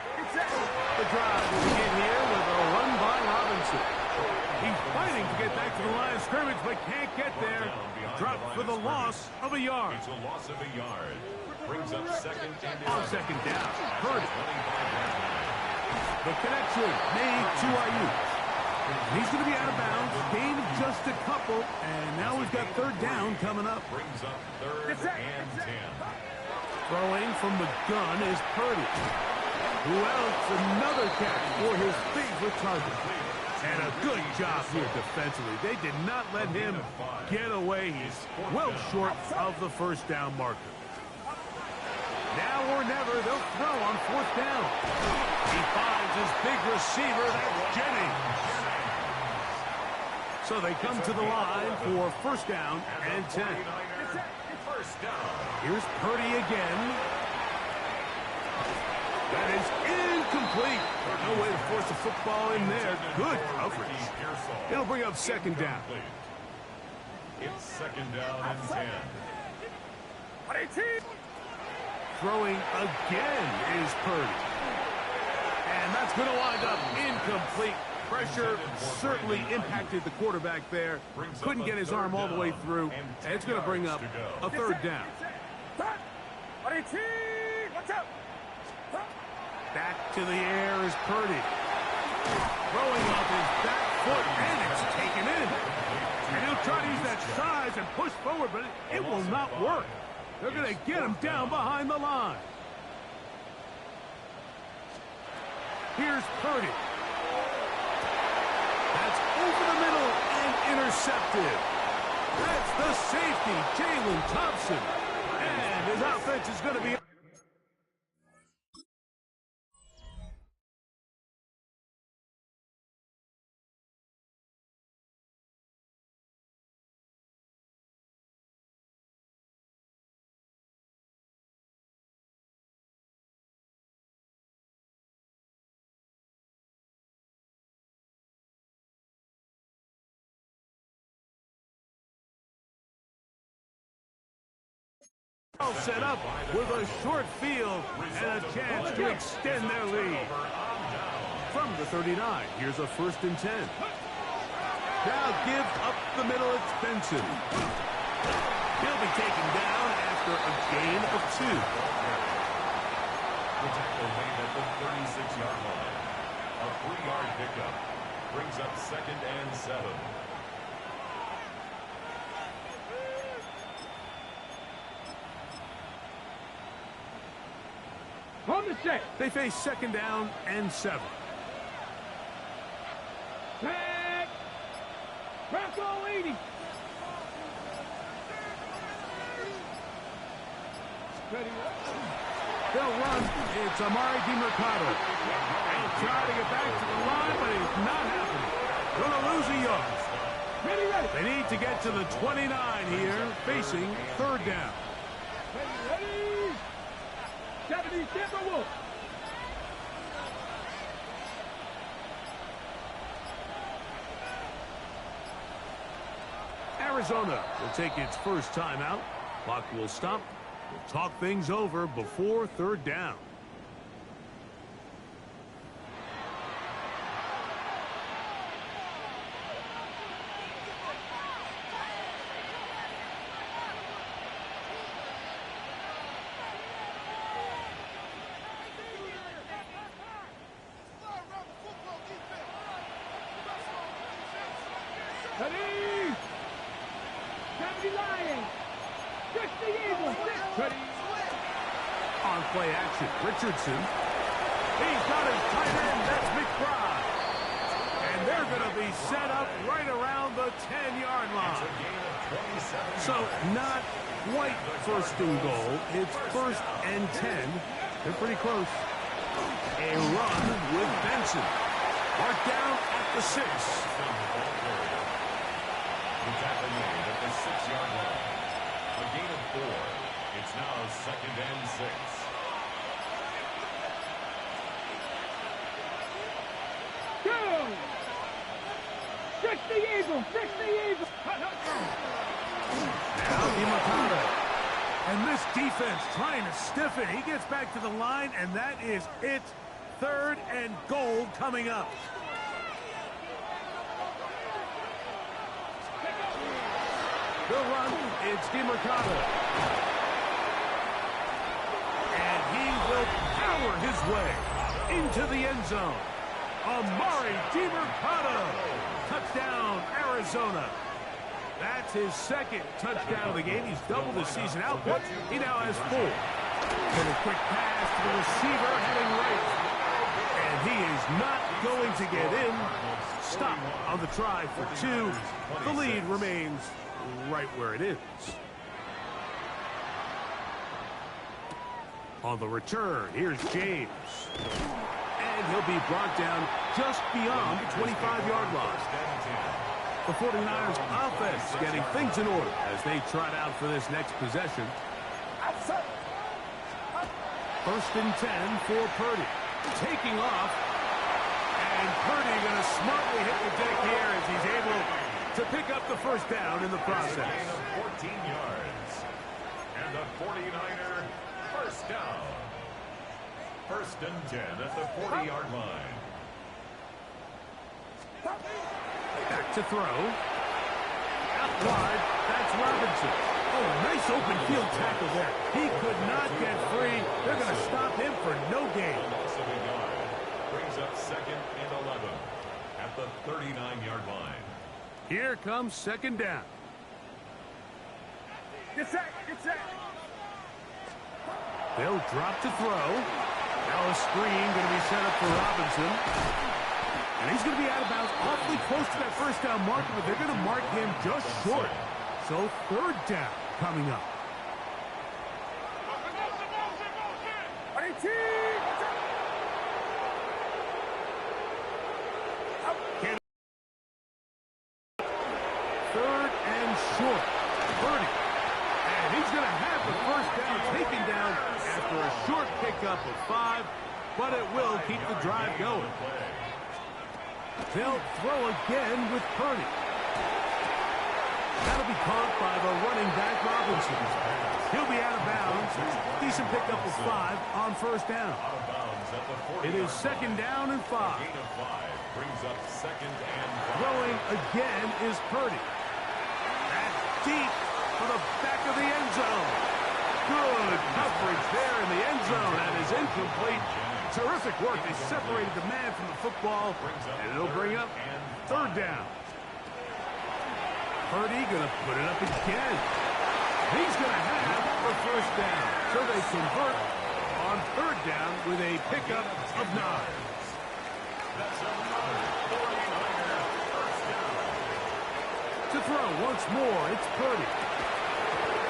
will begin here with a run by Robinson. He's fighting to get back to the line of scrimmage, but can't get there. Dropped for the loss of a yard. It's a loss of a yard. Brings up 2nd and on 2nd down. Purdy. The connection made to Ayuk. He's going to be out of bounds. Gain of just a couple, and now we've got 3rd down coming up. Brings up 3rd and 10. Throwing from the gun is Purdy. Who else? Another catch for his favorite target. And a good job here defensively. They did not let him get away. He's well short of the first down marker. Now or never, they'll throw on 4th down. He finds his big receiver, that's Jennings. So they come to the line for 1st down and 10. Here's Purdy again. That is incomplete. No way to force the football in there. Good coverage. It'll bring up 2nd down. It's 2nd down and 10. Throwing again is Purdy. And that's going to wind up incomplete. Pressure certainly impacted the quarterback there. Couldn't get his arm all the way through. And it's going to bring up a 3rd down. Back to the air is Purdy. Throwing off his back foot, and it's taken in. And he'll try to use that size and push forward, but it will not work. They're going to get him down behind the line. Here's Purdy. That's over the middle and intercepted. That's the safety, Jalen Thompson. And his offense is going to be... all set up with a short field and a chance to extend their lead. From the 39, here's a 1st and 10. Now gives up the middle, it's Benson. He'll be taken down after a gain of 2. The tackle made at the 36-yard line. A 3-yard pickup brings up 2nd and 7. On the set. They face 2nd down and 7. Back. Bronco 80. Ready. They'll run. It's Amari DiMercado. He'll try to get back to the line, but it's not happening. Going to lose a yard. Ready, ready. They need to get to the 29 here, facing 3rd down. Ready, ready. 70 Timberwolves. Arizona will take its first timeout. Clock will stop. We'll talk things over before 3rd down. Ready. 70 Lions. 60 Eagles. Ready. On play action, Richardson. He's got his tight end. That's McBride. And they're going to be set up right around the 10-yard line. So not quite 1st and goal. It's 1st and 10. They're pretty close. A run with Benson. Marked down at the 6. The tackle made at the 6-yard line. A gain of 4. It's now 2nd and 6. Go. 60 Eagles. 60 Eagles. Now DiMercado. And this defense trying to stiff it. He gets back to the line, and that is it. 3rd and goal coming up. The run, it's DiMercado. And he will power his way into the end zone. Amari DiMercado. Touchdown, Arizona. That's his 2nd touchdown of the game. He's doubled his season output. He now has 4. And a quick pass to the receiver heading right. And he is not going to get in. Stop on the try for 2. The lead remains right where it is. On the return, here's James. And he'll be brought down just beyond the 25-yard line. The 49ers offense getting things in order as they trot out for this next possession. 1st and 10 for Purdy. Taking off. And Purdy going to smartly hit the deck here as he's able to pick up the 1st down in the process. 14 yards. And the 49er 1st down. 1st and 10 at the 40-yard line. Back to throw. Out wide. That's Robinson. Oh, nice open field tackle there. He could not get free. They're going to stop him for no gain. Loss of a yard. Brings brings up 2nd and 11 at the 39-yard line. Here comes 2nd down. Get set, get set. They'll drop to throw. Now a screen going to be set up for Robinson. And he's going to be out of bounds awfully close to that first down marker, but they're going to mark him just short. So 3rd down coming up. Third and short. Purdy. And he's going to have the first down taken down after a short pickup of 5, but it will keep the drive going. They'll throw again with Purdy. That'll be caught by the running back Robinson. He'll be out of bounds. Decent pickup of 5 on first down. It is 2nd down and 5. Gain of 5 brings up 2nd and 5. Throwing again is Purdy. That's deep for the back of the end zone. Good coverage there in the end zone. That is incomplete. Terrific work. They separated the man from the football, and it'll bring up 3rd down. Purdy going to put it up again. He's going to have the first down. So they convert on 3rd down with a pickup of 9. That's another 49er first down. To throw once more, it's Purdy.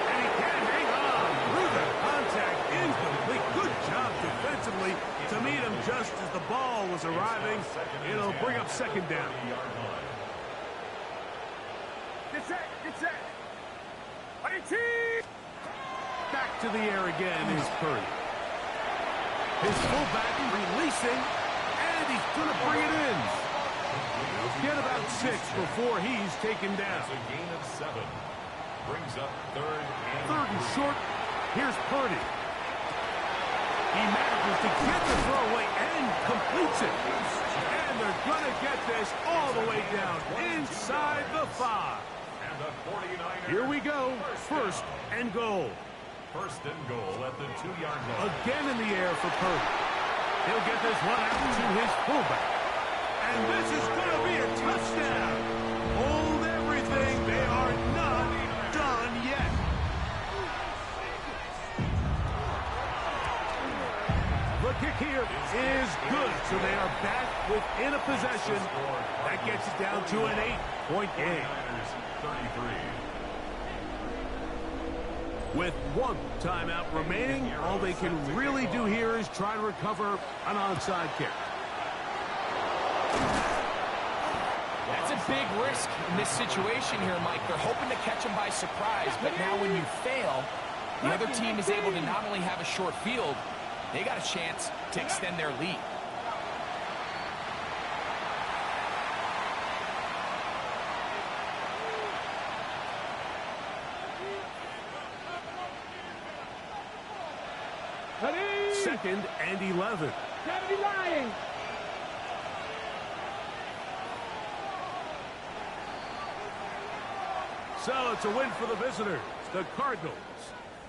And he can't hang on through the contact. Incomplete. Good job defensively to meet him just as the ball was arriving. It'll bring up 2nd down. Get set, get set. Back to the air again is Purdy. His fullback releasing, and he's going to bring it in. He'll get about 6 before he's taken down. That's a gain of 7. Brings up 3rd and short. Here's Purdy. He manages to get the throw away and completes it. And they're going to get this all the way down inside the 5. And the 49ers. Here we go. 1st and goal. 1st and goal at the 2-yard line. Again in the air for Purdy. He'll get this one out to his fullback. And this is going to be a touchdown. Hold everything. They are not done yet. The kick here is good. So they are back within a possession. That gets it down to an 8-point game. 33. With 1 timeout remaining, all they can really do here is try to recover an onside kick. That's a big risk in this situation here, Mike. They're hoping to catch him by surprise, but now when you fail, the other team is able to not only have a short field, they got a chance to extend their lead. Ready? 2nd and 11. 70 Lions. So it's a win for the visitors, the Cardinals.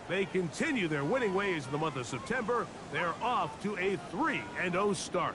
They continue their winning ways in the month of September. They're off to a 3-0 start.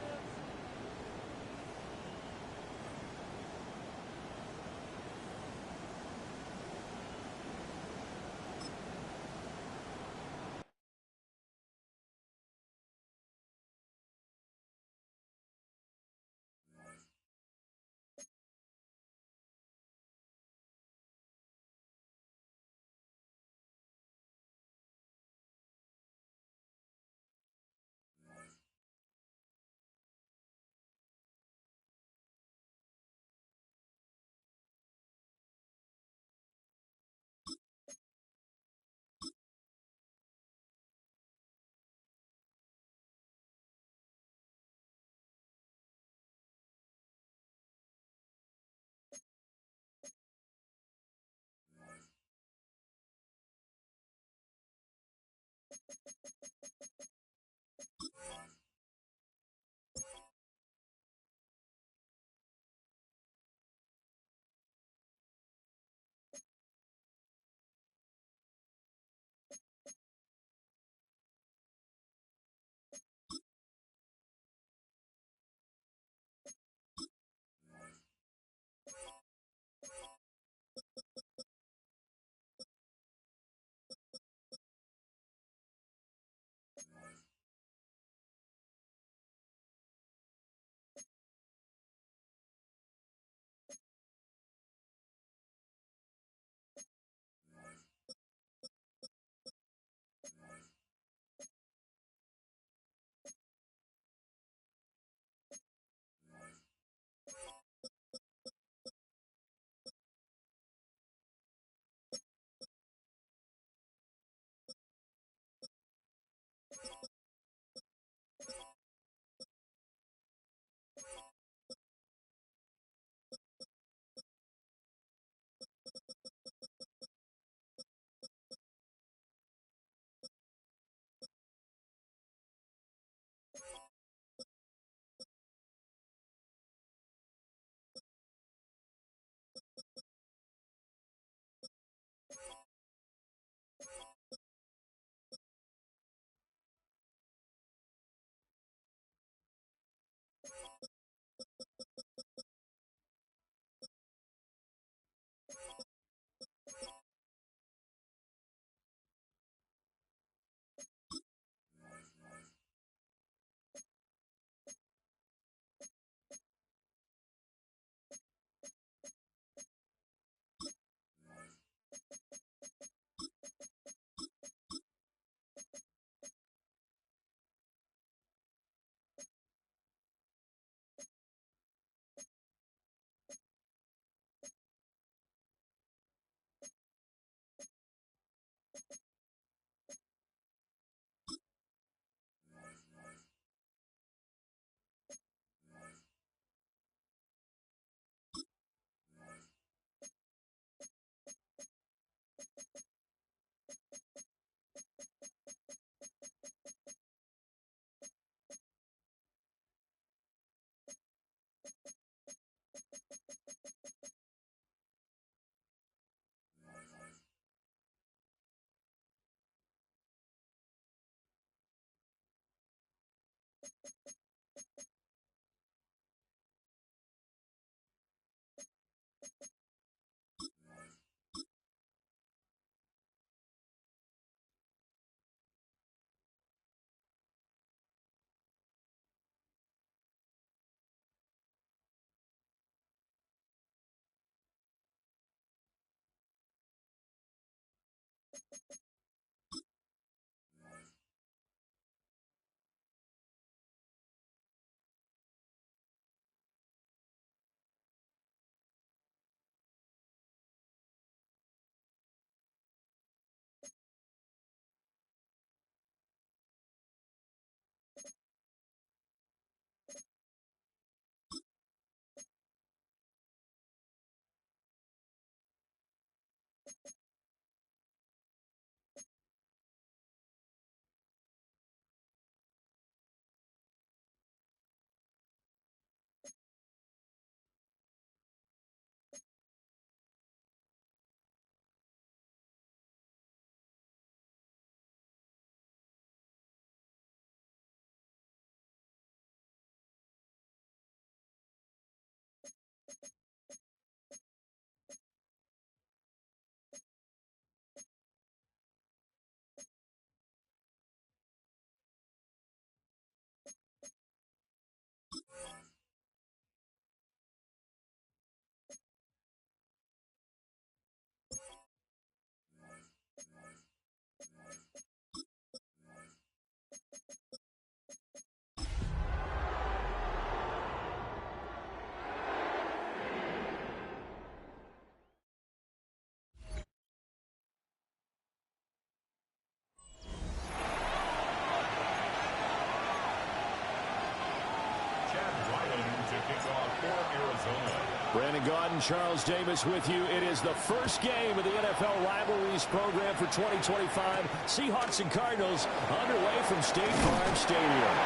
Brandon Gaudin, Charles Davis with you. It is the first game of the NFL Rivalries program for 2025. Seahawks and Cardinals underway from State Farm Stadium.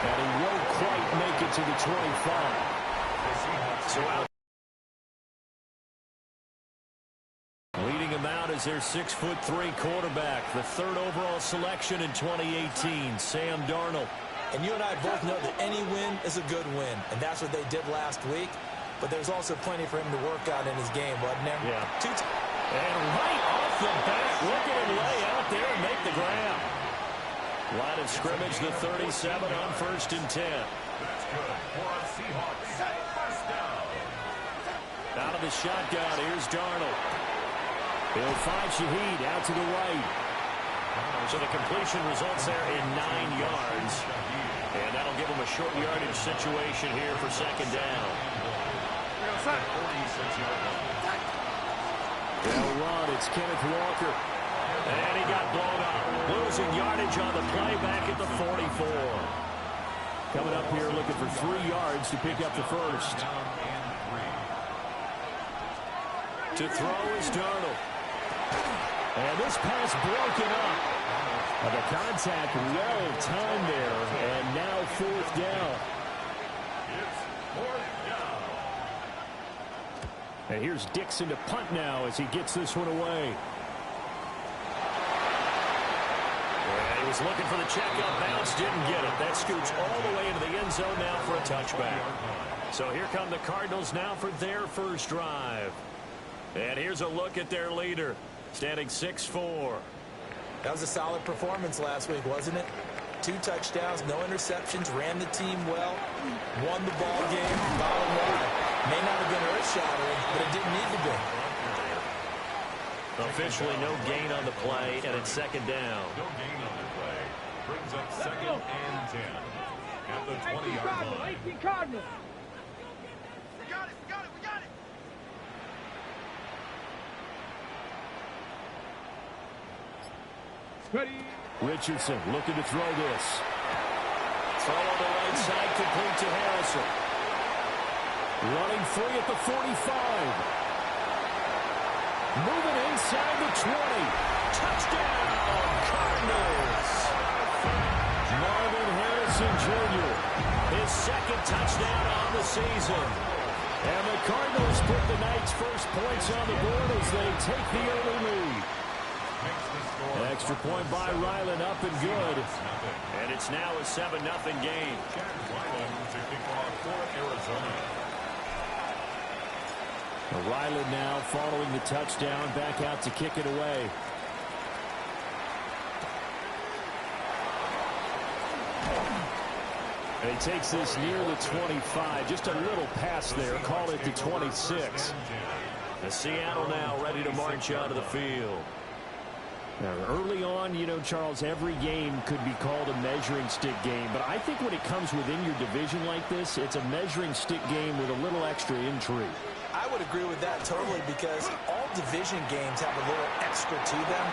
And he won't quite make it to the 25. So out. Leading him out is their 6'3" quarterback, the third overall selection in 2018, Sam Darnold. And you and I both know that any win is a good win, and that's what they did last week. But there's also plenty for him to work on in his game, wasn't there? Yeah. And right off the bat, look at him lay out there and make the grab. Line of scrimmage, the 37 on 1st and 10. That's good for a Seahawks. First down. Out of the shotgun, here's Darnold. He'll find Shaheed out to the right. So the completion results there in 9 yards. And that'll give him a short yardage situation here for 2nd down. They'll run. It's Kenneth Walker. And he got blown up. Losing yardage on the play back at the 44. Coming up here looking for 3 yards to pick up the first. To throw is Darnold. And this pass broken up. The contact well timed there. And now 4th down. It's 4th down. And here's Dixon to punt now as he gets this one away. And he was looking for the check up bounce, didn't get it. That scoots all the way into the end zone now for a touchback. So here come the Cardinals now for their first drive. And here's a look at their leader, standing 6'4". That was a solid performance last week, wasn't it? 2 touchdowns, no interceptions, ran the team well, won the ball game. Bottom line, may not have been earth-shattering, but it didn't need to be. Officially no gain on the play, and it's 2nd down. No gain on the play. Brings up 2nd and 10 at the 20-yard line. 18 Cardinals. Ready. Richardson looking to throw this. Throw on the right side, complete to Harrison. Running free at the 45. Moving inside the 20. Touchdown, Cardinals. Marvin Harrison Jr., his 2nd touchdown on the season. And the Cardinals put the night's first points on the board as they take the early lead. Extra point by Ryland, up and good. And it's now a 7-0 game. Jack Ryland to kick off for Arizona. Ryland now following the touchdown, back out to kick it away. And he takes this near the 25. Just a little pass there. Call it the 26. And Seattle now ready to march out of the field. Now, early on, you know, Charles, every game could be called a measuring stick game. But I think when it comes within your division like this, it's a measuring stick game with a little extra intrigue. I would agree with that totally because all division games have a little extra to them.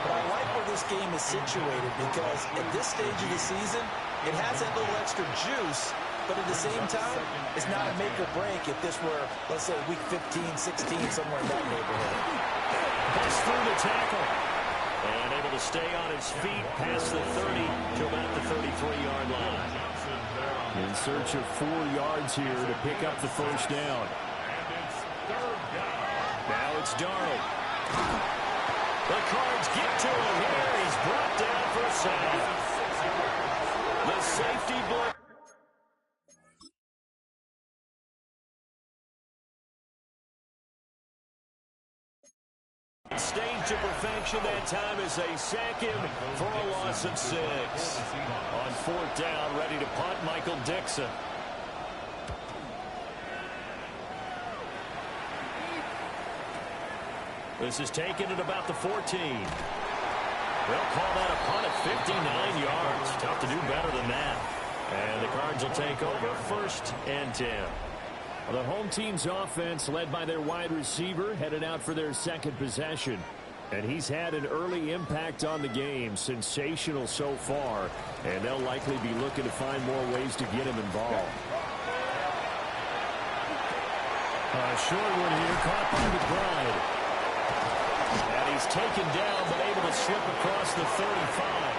But I like where this game is situated because at this stage of the season, it has that little extra juice. But at the same time, it's not a make or break if this were, let's say, week 15, 16, somewhere in that neighborhood. Pass through the tackle. And able to stay on his feet past the 30 to about the 33-yard line. In search of 4 yards here to pick up the first down. And it's 3rd down. Now it's Darnold. The Cards get to him here. He's brought down for a sack. The safety block. Stayed to perfection that time as they sack him for a loss of 6. On 4th down, ready to punt, Michael Dixon. This is taken at about the 14. They'll call that a punt at 59 yards. Tough to do better than that. And the Cards will take over 1st and 10. The home team's offense, led by their wide receiver, headed out for their 2nd possession. And he's had an early impact on the game. Sensational so far. And they'll likely be looking to find more ways to get him involved. Short one here, caught by McBride. And he's taken down, but able to slip across the 35.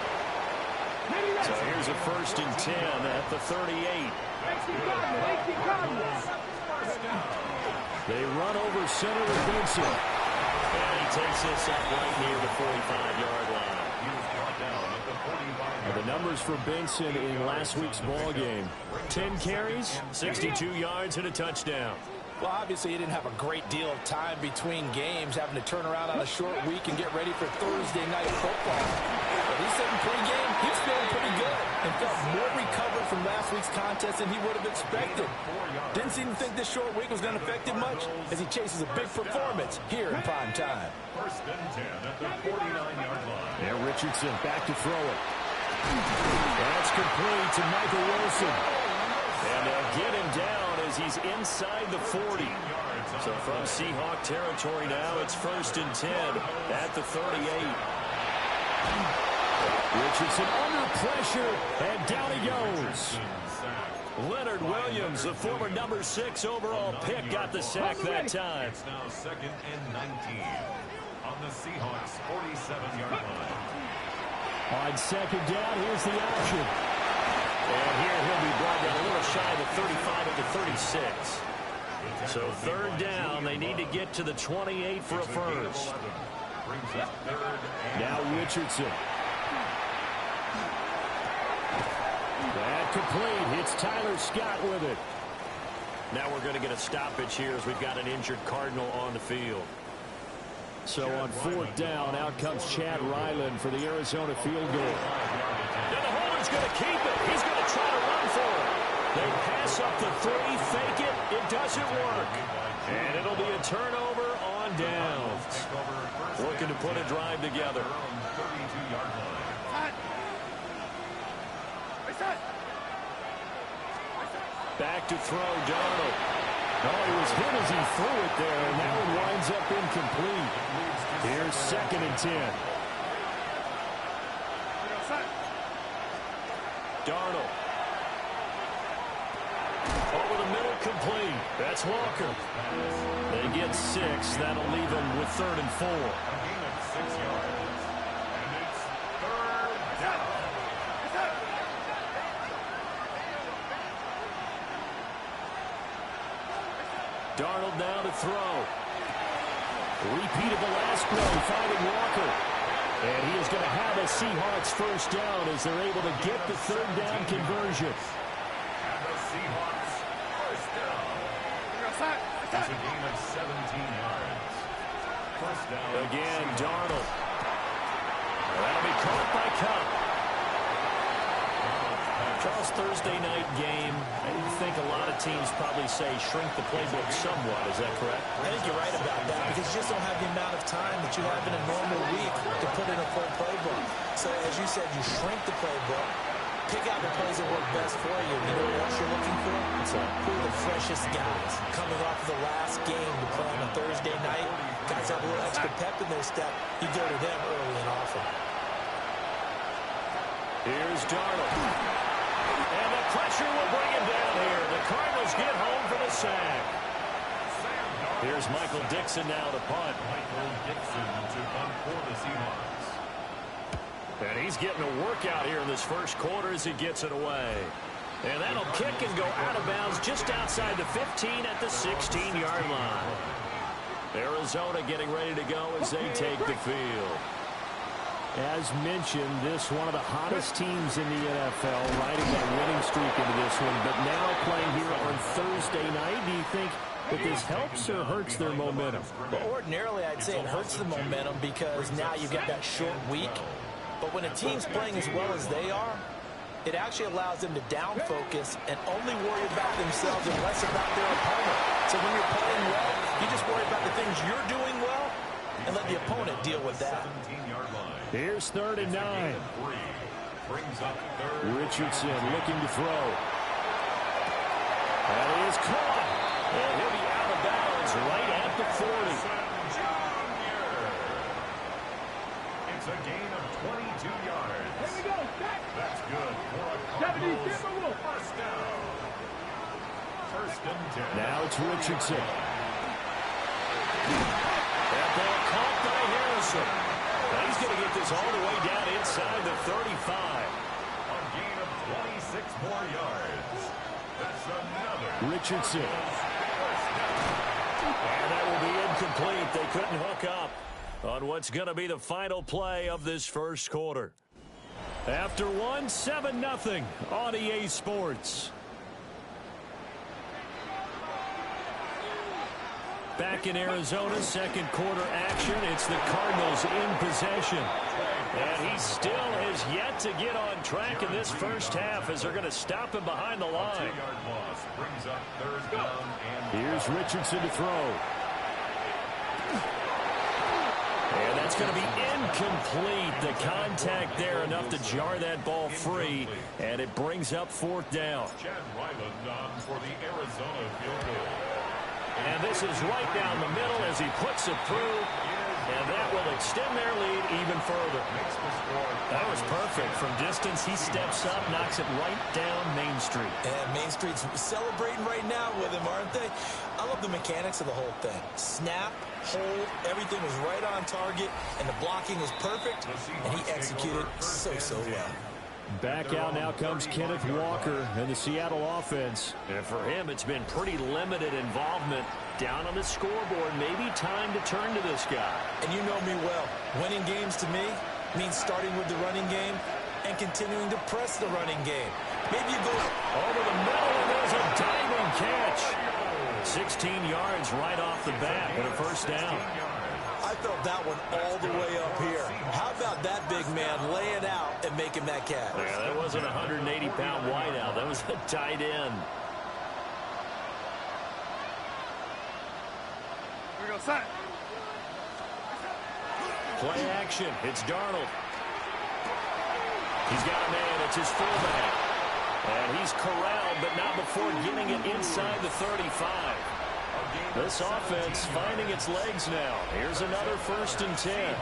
So here's a 1st and 10 at the 38. They run over center with Benson. And he takes this up right near the 45-yard line. The numbers for Benson in last week's ball game: 10 carries, 62 yards, and a touchdown. Well, obviously, he didn't have a great deal of time between games, having to turn around on a short week and get ready for Thursday night football. But he said in pregame, he was feeling pretty good and felt more recovered from last week's contest than he would have expected. Didn't seem to think this short week was going to affect him much as he chases a big performance here in prime time. 1st and 10 at the 49-yard line. And Richardson back to throw it. That's complete to Michael Wilson. And they'll get him down as he's inside the 40. So from Seahawk territory now, it's 1st and 10 at the 38. Richardson under pressure, and down he goes. Leonard Williams, the former number 6 overall pick, got the sack that time. It's now 2nd and 19 on the Seahawks' 47-yard line. On 2nd down, here's the action. And here he'll be brought down a little shy of the 35 at the 36. So 3rd down, they need to get to the 28 for a first. Now Richardson. That complete. Hits Tyler Scott with it. Now we're going to get a stoppage here as we've got an injured Cardinal on the field. So on 4th down, out comes Chad Ryland for the Arizona field goal. Now the holder's going to keep it. He's going to try to run for it. They pass up the 3, fake it. It doesn't work. And it'll be a turnover on downs. Looking to put a drive together. Back to throw, Darnold. Oh, he was hit as he threw it there, and that one winds up incomplete. Here's 2nd and 10. Darnold. Over the middle, complete. That's Walker. They get 6. That'll leave them with 3rd and 4. Darnold now to throw. Repeat of the last play, finding Walker. And he is going to have a Seahawks 1st down as they're able to get the 3rd down conversion. And the Seahawks 1st down. It's a gain of 17 yards. 1st down. Again, Darnold. That'll be caught by Cup. Charles, Thursday night game, I think a lot of teams probably say shrink the playbook somewhat. Is that correct? I think you're right about that because you just don't have the amount of time that you have in a normal week to put in a full playbook. So as you said, you shrink the playbook, pick out the plays that work best for you. You know what else you're looking for? Who are the freshest guys coming off the last game to play on a Thursday night? Guys have a little extra pep in their step. You go to them early and often. Here's Darnold. And the pressure will bring him down here. The Cardinals get home for the sack. Here's Michael Dixon now to punt. Michael Dixon to punt for the Seahawks. And he's getting a workout here in this 1st quarter as he gets it away. And that'll kick and go out of bounds just outside the 15 at the 16-yard line. Arizona getting ready to go as they take the field. As mentioned, this one of the hottest teams in the NFL, riding that winning streak into this one, but now playing here on Thursday night. Do you think that this helps or hurts their momentum? Well, ordinarily, I'd say it hurts the momentum because now you get that short week. But when a team's playing as well as they are, it actually allows them to down focus and only worry about themselves and less about their opponent. So when you're playing well, you just worry about the things you're doing well and let the opponent deal with that. Here's 3rd and 9. Richardson looking to throw. That is caught. And he'll be out of bounds right at the 40. It's a gain of 22 yards. Here we go. That's good for a Cardinals 1st down. 1st and 10. Now it's Richardson. That ball caught by Harrison. Now he's going to get this all the way down inside the 35. A gain of 26 more yards. That's another. Richardson. And that will be incomplete. They couldn't hook up on what's going to be the final play of this first quarter. After one, 7-0 on EA Sports. Back in Arizona, second quarter action. It's the Cardinals in possession. And he still has yet to get on track in this first half as they're going to stop him behind the line. Here's Richardson to throw. And that's going to be incomplete. The contact there enough to jar that ball free, and it brings up fourth down. Chad Ryland on for the Arizona field goal. And this is right down the middle as he puts it through, and that will extend their lead even further. That was perfect. From distance, he steps up, knocks it right down Main Street. And Main Street's celebrating right now with him, aren't they? I love the mechanics of the whole thing. Snap, hold, everything was right on target, and the blocking was perfect, and he executed so well. Back out now comes Kenneth Walker and the Seattle offense. And for him, it's been pretty limited involvement. Down on the scoreboard, maybe time to turn to this guy. And you know me well. Winning games to me means starting with the running game and continuing to press the running game. Maybe you go over the middle, and there's a diving catch. 16 yards right off the bat and a first down. I felt that one all the way up here. How about that big man lay it out and making that catch? Yeah, that wasn't a 180-pound wideout. That was a tight end. Here we go, son. Play action. It's Darnold. He's got a man. It's his fullback. And he's corralled, but not before getting it inside the 35. This offense finding its legs now. Here's another 1st and 10.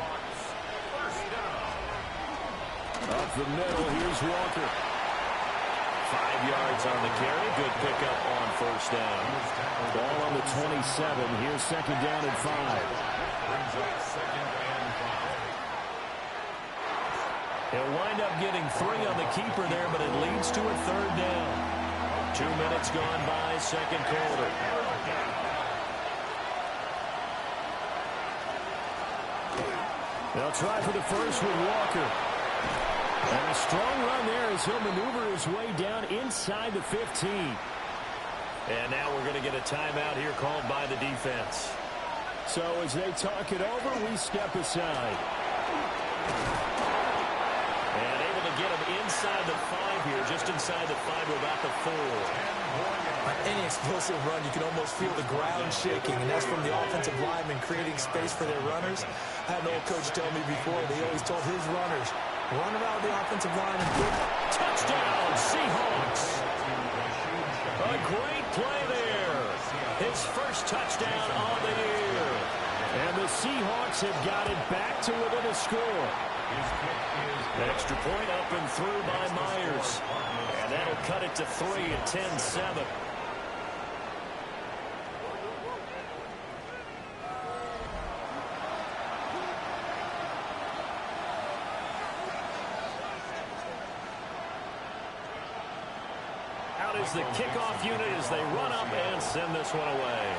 Up the middle, here's Walker. 5 yards on the carry. Good pickup on first down. Ball on the 27. Here's second down and 5. He'll wind up getting 3 on the keeper there, but it leads to a third down. 2 minutes gone by, second quarter. They'll try for the first with Walker. And a strong run there as he'll maneuver his way down inside the 15. And now we're going to get a timeout here called by the defense. So as they talk it over, we step aside. And able to get him inside the 5 here, just inside the 5 or about the 4. On any explosive run, you can almost feel the ground shaking, and that's from the offensive linemen creating space for their runners. I had an old coach tell me before, they always told his runners, run around the offensive line and get touchdown, Seahawks. A great play there. His first touchdown on the year. And the Seahawks have got it back to within a score. Extra point up and through by Myers. And that'll cut it to 3 at 10-7. Out is the kickoff unit as they run up and send this one away.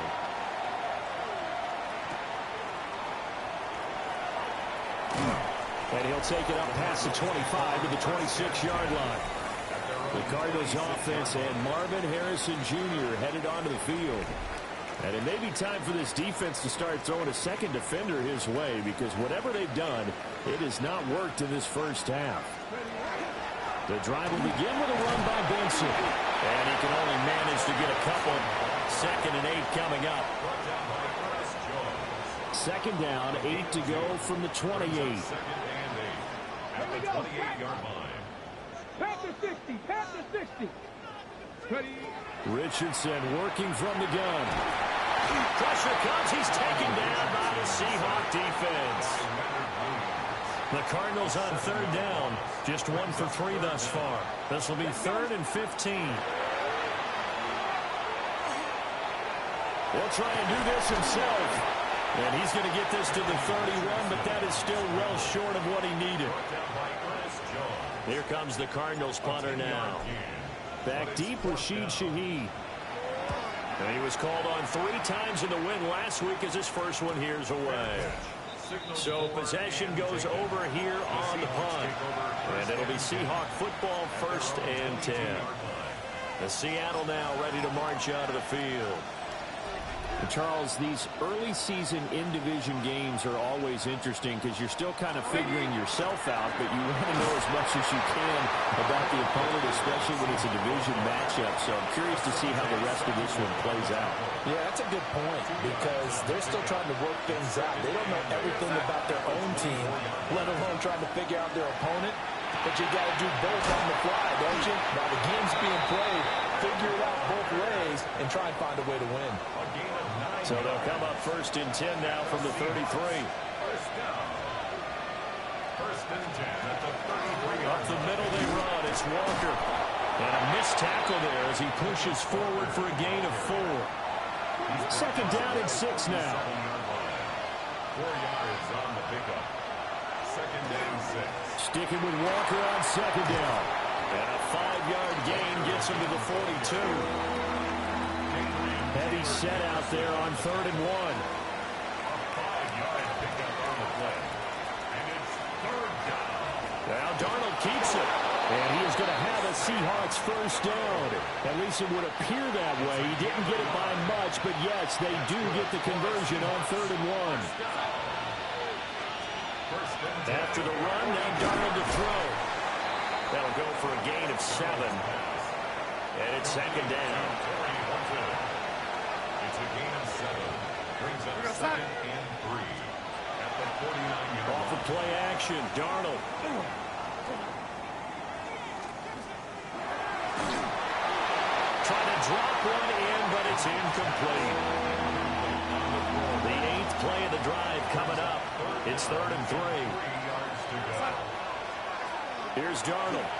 And he'll take it up past the 25 to the 26-yard line. The Cardinals offense and Marvin Harrison Jr. headed onto the field. And it may be time for this defense to start throwing a second defender his way, because whatever they've done, it has not worked in this first half. The drive will begin with a run by Benson. And he can only manage to get a couple. 2nd and 8 coming up. Second down, 8 to go from the 28. At the 28-yard line. Pass to 60. Pass to 60. Ready. Richardson working from the gun. Pressure comes. He's taken down by the Seahawk defense. The Cardinals on 3rd down. Just 1 for 3 thus far. This will be 3rd and 15. He'll try and do this himself. And he's going to get this to the 31, but that is still well short of what he needed. Here comes the Cardinals punter now. Back deep, Rashid Shaheed. And he was called on 3 times in the win last week as his first one here's away. So possession goes over here on the punt. And it'll be Seahawk football, 1st and 10. The Seattle now ready to march out of the field. And Charles, these early season in-division games are always interesting because you're still kind of figuring yourself out, but you want to know as much as you can about the opponent, especially when it's a division matchup. So I'm curious to see how the rest of this one plays out. Yeah, that's a good point because they're still trying to work things out. They don't know everything about their own team, let alone trying to figure out their opponent. But you got to do both on the fly, don't you? While the game's being played, figure it out both ways and try and find a way to win. So they'll come up 1st and 10 now from the 33. 1st down. 1st and 10 at the 33. Up the middle they run. It's Walker. And a missed tackle there as he pushes forward for a gain of 4. 2nd down and 6 now. 4 yards on the pickup. 2nd and 6. Sticking with Walker on 2nd down. And a 5-yard gain gets him to the 42. Heavy set out there on 3rd and 1. A 5-yard pickup on the play. And it's 3rd down. Now Darnold keeps it. And he is going to have a Seahawks 1st down. At least it would appear that way. He didn't get it by much, but yes, they do get the conversion on 3rd and 1. After the run, now Darnold to throw. That'll go for a gain of 7. And it's 2nd down. It's a gain of 7. Brings up 2nd and 3 at the 49-yard. Off of play action, Darnold. Trying to drop one in, but it's incomplete. The 8th play of the drive coming up. It's 3rd and 3. 3 yards to go. Here's Darnold.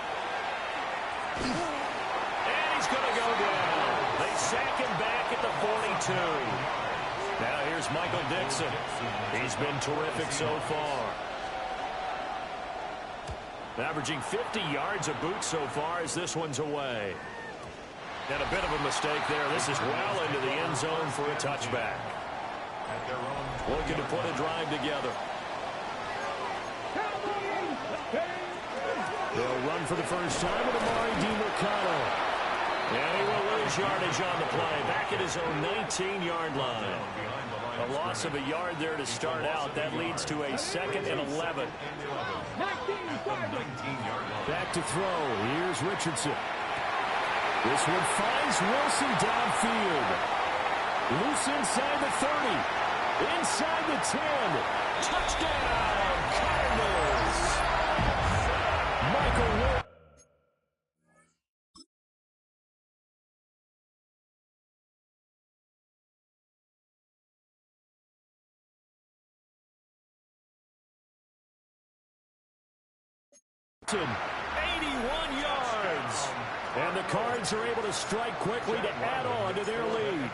And he's going to go down. They sack him back at the 42. Now here's Michael Dixon. He's been terrific so far. Averaging 50 yards a boot so far as this one's away. And a bit of a mistake there. This is well into the end zone for a touchback. Looking to put a drive together. They'll run for the first time with Amari DiMercado. And he will lose yardage on the play. Back at his own 19-yard line. A loss of a yard there to start out. That leads to a 2nd and 11. Back to throw. Here's Richardson. This one finds Wilson downfield. Loose inside the 30. Inside the 10. Touchdown, Cardinals. Michael Wilson. Wilson, 81 yards. And the Cards are able to strike quickly to add on to their lead.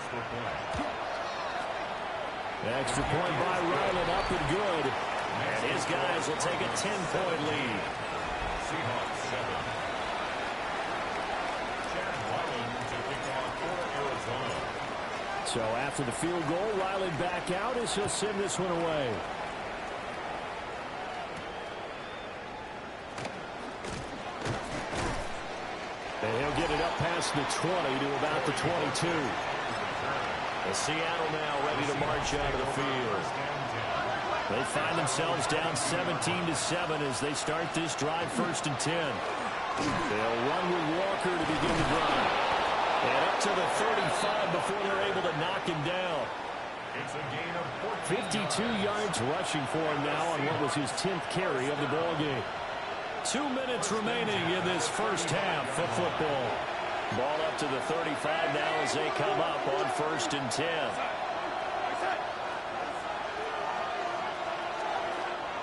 Extra point by Ryland, up and good. And his guys will take a 10-point lead. Seahawks 7. Chad Ryland to kick off for Arizona. So after the field goal, Ryland back out as he'll send this one away. And he'll get it up past the 20 to about the 22. And Seattle now ready to march out of the field. They find themselves down 17-7 as they start this drive 1st and 10. They'll run with Walker to begin the drive. And up to the 35 before they're able to knock him down. It's a gain of 52 yards rushing for him now on what was his 10th carry of the ball game. 2 minutes remaining in this first half of football. Ball up to the 35 now as they come up on 1st and 10.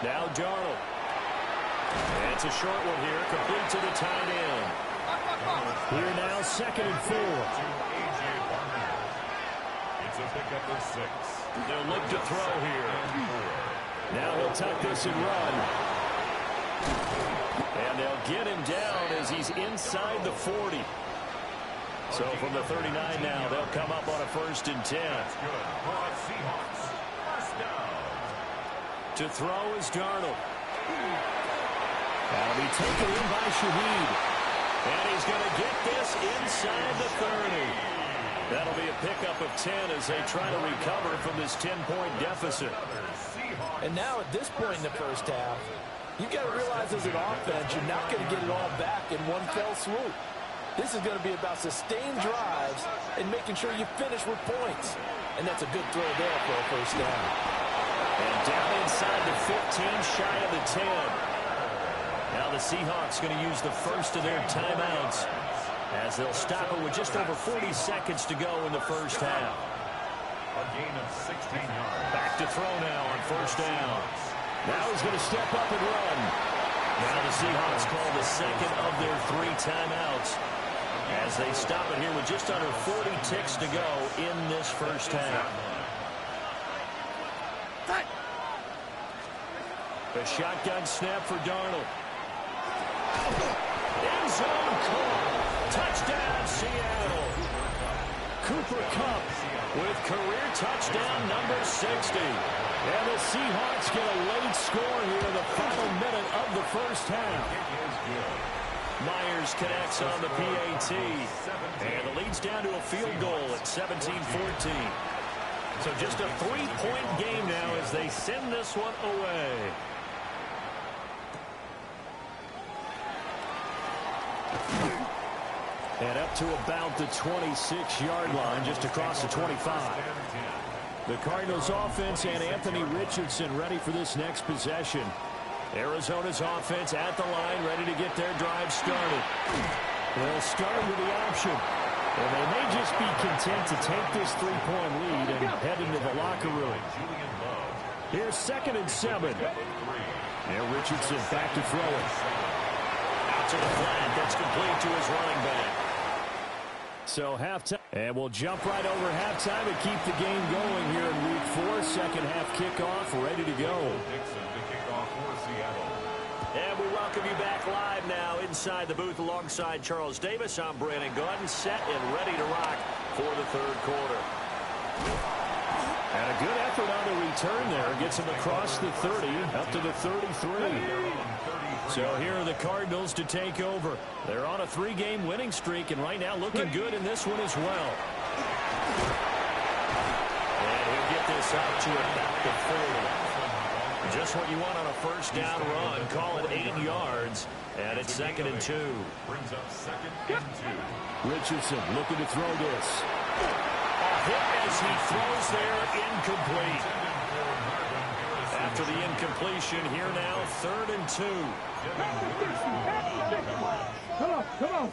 Now Darnold. And it's a short one here, complete to the tight end. Here now, 2nd and 4. It's a pickup of 6. They'll look to throw here. Now he'll tuck this and run. And they'll get him down as he's inside the 40. So from the 39 now, they'll come up on a 1st and 10. That's good for the Seahawks. First down. To throw is Darnold. That'll be taken in by Shaheed. And he's going to get this inside the 30. That'll be a pickup of 10 as they try to recover from this 10-point deficit. And now at this point in the first half, you've got to realize as an offense, you're not going to get it all back in one fell swoop. This is going to be about sustained drives and making sure you finish with points. And that's a good throw there for a first down. And down inside the 15, shy of the 10. Now the Seahawks going to use the first of their timeouts as they'll stop it with just over 40 seconds to go in the first half. A gain of 16 yards. Back to throw now on first down. Now he's going to step up and run. Now the Seahawks call the second of their 3 timeouts as they stop it here with just under 40 ticks to go in this first half. A shotgun snap for Darnold. End zone caught. Touchdown, Seattle. Cooper Kupp with career touchdown number 60. And the Seahawks get a late score here in the final minute of the first half. Myers connects on the PAT. And the lead's down to a field goal at 17-14. So just a 3-point game now as they send this one away. And up to about the 26-yard line, just across the 25. The Cardinals offense and Anthony Richardson ready for this next possession. Arizona's offense at the line, ready to get their drive started. They'll start with the option. And they may just be content to take this 3-point lead and head into the locker room. Here's 2nd and 7. And Richardson back to throw it. Out to the flat. That's complete to his running back. So halftime. And we'll jump right over halftime and keep the game going here in Week 4. Second half kickoff ready to go. And we welcome you back live now inside the booth alongside Charles Davis. I'm Brandon Gaudin, set and ready to rock for the 3rd quarter. And a good effort on the return there. Gets him across the 30, up to the 33. So here are the Cardinals to take over. They're on a 3-game winning streak, and right now looking good in this one as well. And he'll get this out to about the 40. Just what you want on a first down run. Call it 8 yards. And it's 2nd and 2. Brings up 2nd and 2. Richardson looking to throw this. A hit as he throws there, incomplete. After the incompletion, here now, 3rd and 2. Come on.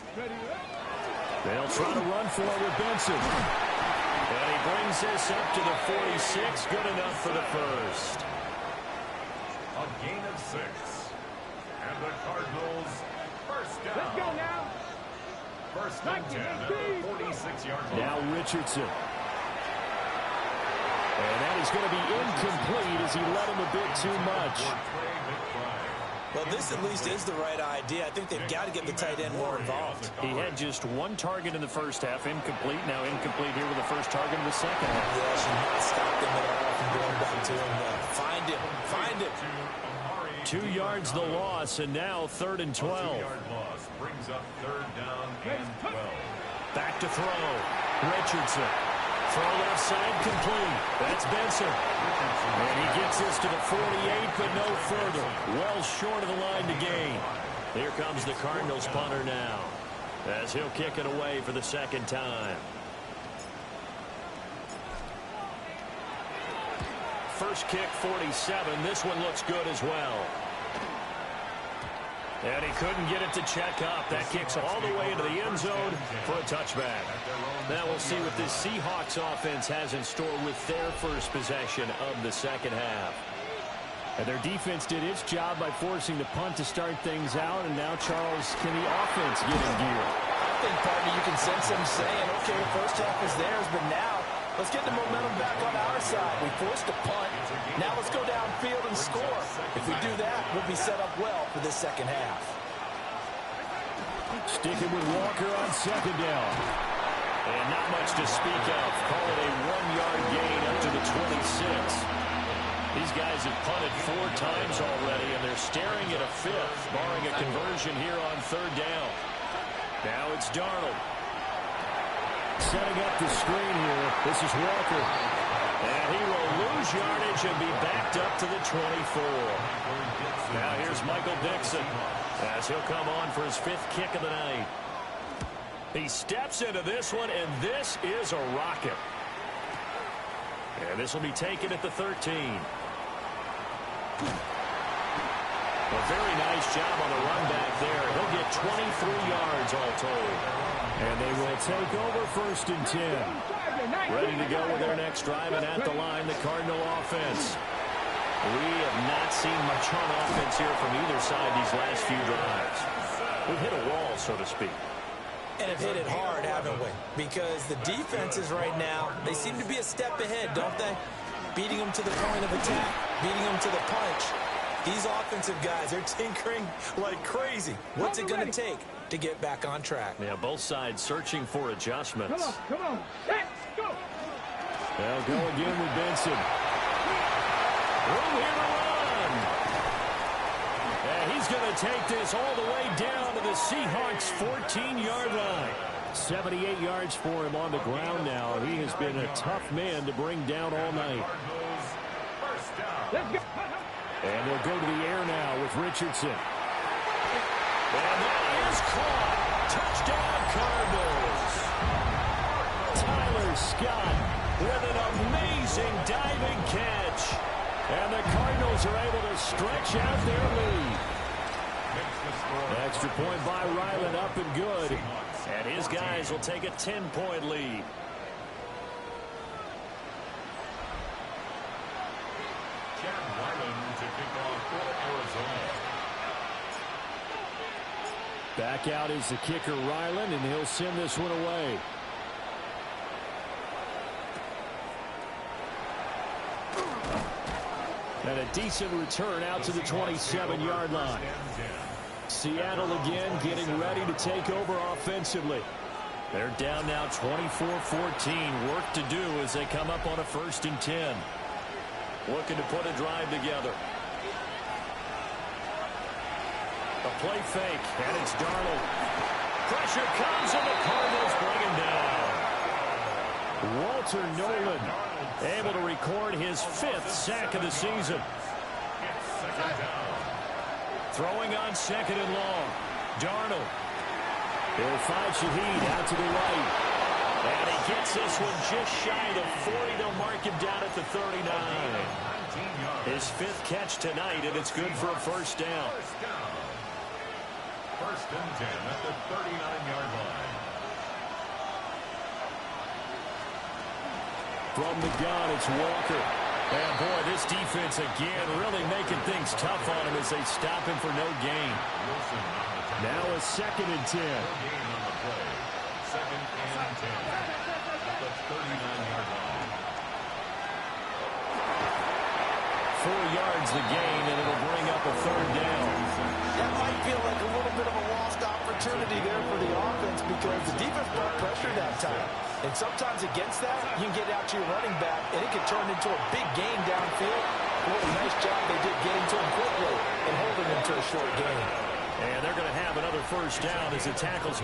They'll try to run for it with Benson. And he brings this up to the 46. Good enough for the first. A gain of 6. And the Cardinals first down. Let's go now. 1st and 10 at the 46-yard line. Now Richardson. And that is going to be incomplete as he led him a bit too much. Well, this at least is the right idea. I think they've got to get the tight end more involved. He had just 1 target in the first half, incomplete. Now incomplete here with the first target in the second half. Yeah, should not stop them at all from going back to him. Find him. 2 yards the loss, and now 3rd and 12. 2-yard loss brings up 3rd down and 12. Back to throw. Richardson. Throw left side complete. That's Benson. And he gets this to the 48, but no further. Well short of the line to gain. Here comes the Cardinals punter now, as he'll kick it away for the 2nd time. First kick, 47. This one looks good as well. And he couldn't get it to check up. That kicks all the way into the end zone for a touchback. Now we'll see what this Seahawks offense has in store with their first possession of the second half. And their defense did its job by forcing the punt to start things out. And now, Charles, can the offense get in gear? I think, partner, you can sense them saying, okay, first half is theirs, but now Let's get the momentum back on our side. We forced a punt. Now let's go downfield and score. If we do that, we'll be set up well for this second half. Sticking with Walker on second down. And not much to speak of. Call it a 1-yard gain up to the 26. These guys have punted 4 times already, and they're staring at a 5th, barring a conversion here on third down. Now it's Darnold. Setting up the screen here. This is Walker. And he will lose yardage and be backed up to the 24. Now here's Michael Dixon as he'll come on for his 5th kick of the night. He steps into this one, and this is a rocket. And this will be taken at the 13. A very nice job on the run back there. He'll get 23 yards all told. And they will take over 1st and 10. Ready to go with their next drive, and at the line, the Cardinal offense. We have not seen much on offense here from either side these last few drives. We've hit a wall, so to speak. And have hit it hard, haven't we? Because the defenses right now, they seem to be a step ahead, don't they? Beating them to the point of attack, beating them to the punch. These offensive guys are tinkering like crazy. What's it going to take to get back on track? Yeah, both sides searching for adjustments. Come on. Set, go. They'll go again with Benson. Room here to run. And he's going to take this all the way down to the Seahawks' 14-yard line. 78 yards for him on the ground now. He has been a tough man to bring down all night. Let's go. And they'll go to the air now with Richardson. And that is caught. Touchdown, Cardinals. Tyler Scott with an amazing diving catch. And the Cardinals are able to stretch out their lead. Extra point by Ryland, up and good. And his guys will take a 10-point lead. Back out is the kicker, Ryland, and he'll send this one away. And a decent return out to the 27-yard line. Seattle again getting ready to take over offensively. They're down now 24-14. Work to do as they come up on a 1st and 10. Looking to put a drive together. A play fake, and it's Darnold. Pressure comes, and the Cardinals bring him down. Walter Nolan able to record his 5th sack of the season. Throwing on 2nd and long. Darnold. He'll find Shaheed out to the right. And he gets this one just shy of the 40. They'll mark him down at the 39. His 5th catch tonight, and it's good for a 1st down. 1st and 10 at the 39-yard line. From the gun, it's Walker. And boy, this defense again really making things tough on him as they stop him for no gain. Now a 2nd and 10. Gain on the play. 2nd and 10 at the 39-yard line. 4 yards the gain, and it'll bring up a 3rd down. That might feel like a little bit of a lost opportunity there for the offense because the defense brought pressure that time. And sometimes against that, you can get out to your running back, and it can turn into a big gain downfield. What a nice job they did getting to him quickly and holding him to a short gain. And they're going to have another 1st down as the tackles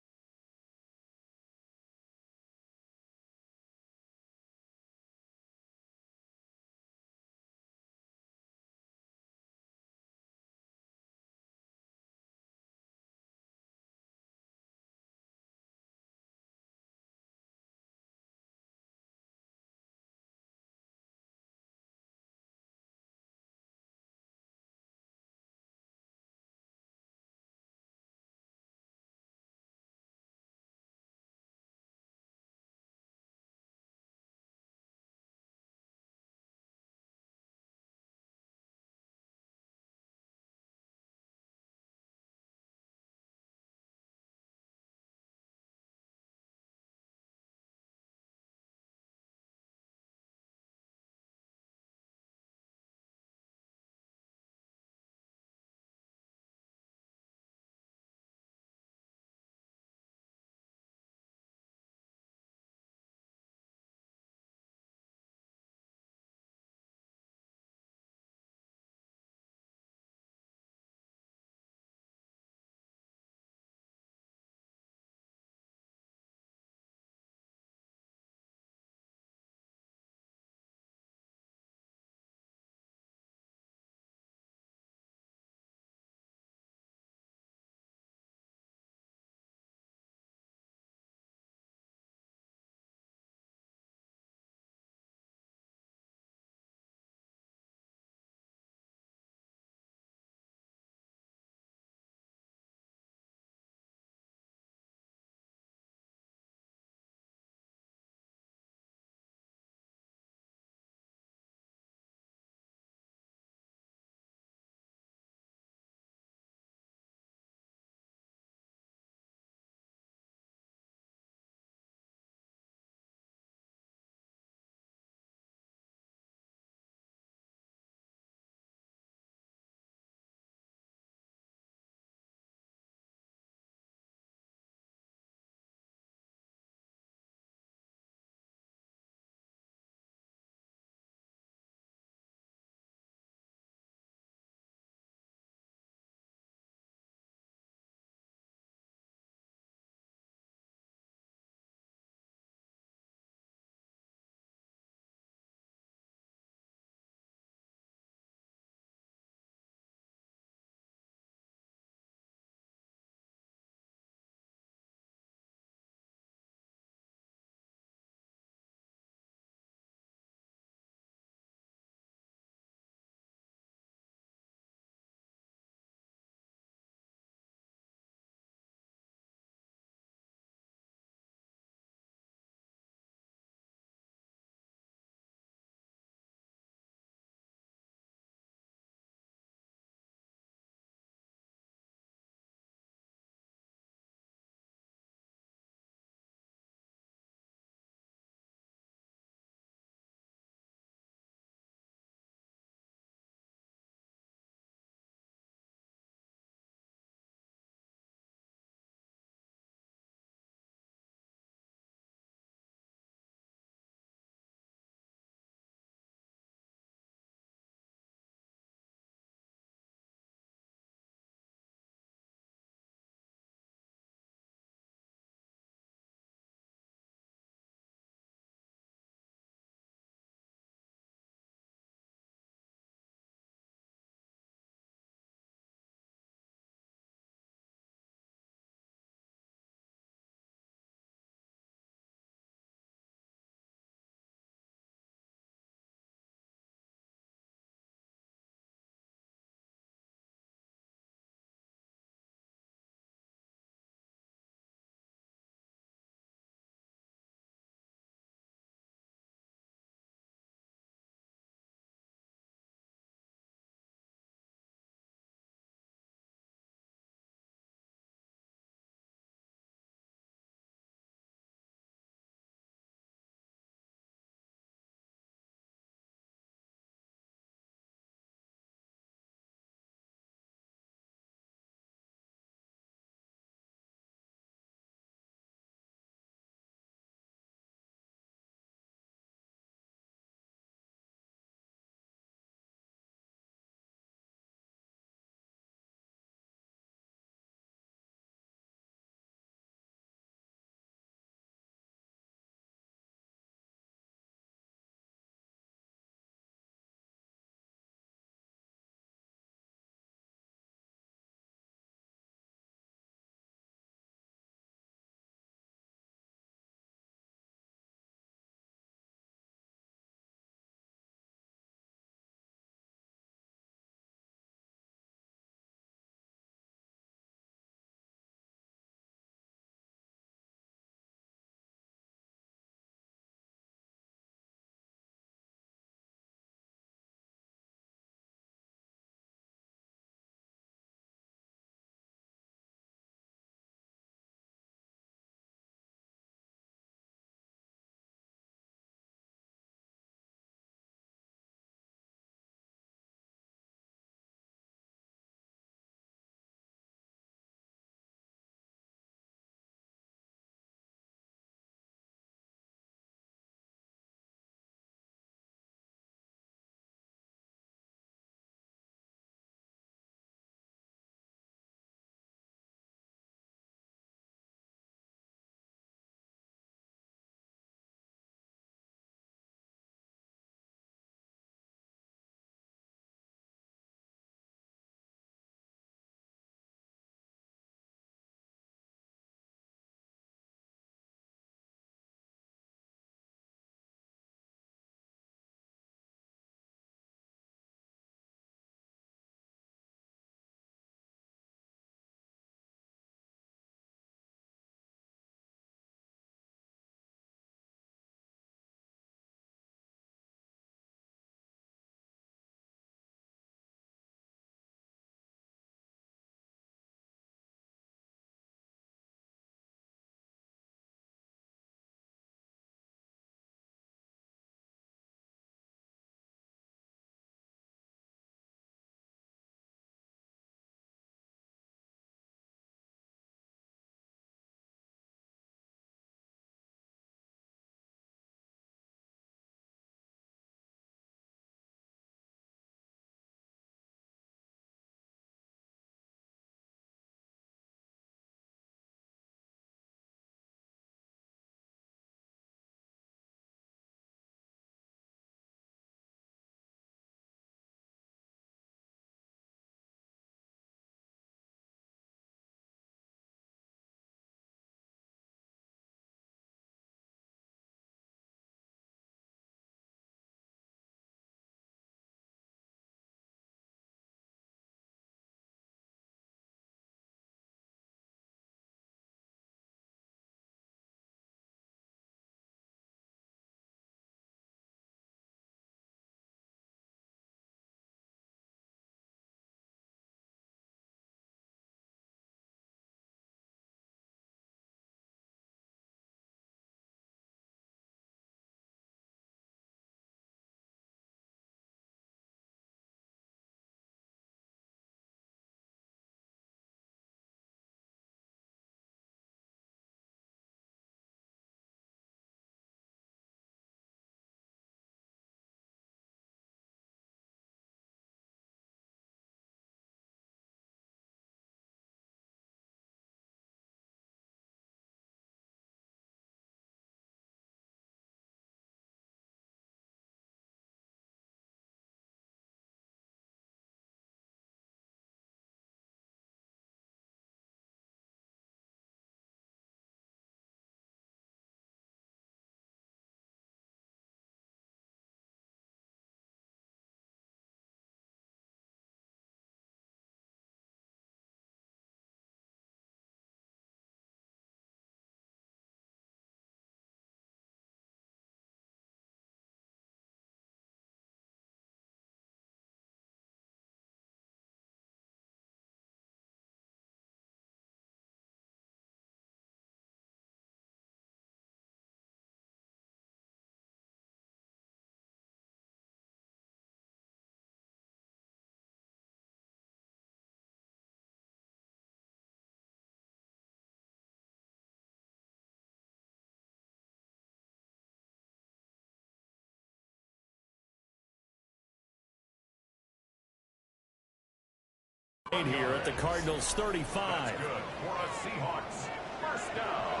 Here at the Cardinals 35. That's good for a Seahawks first down.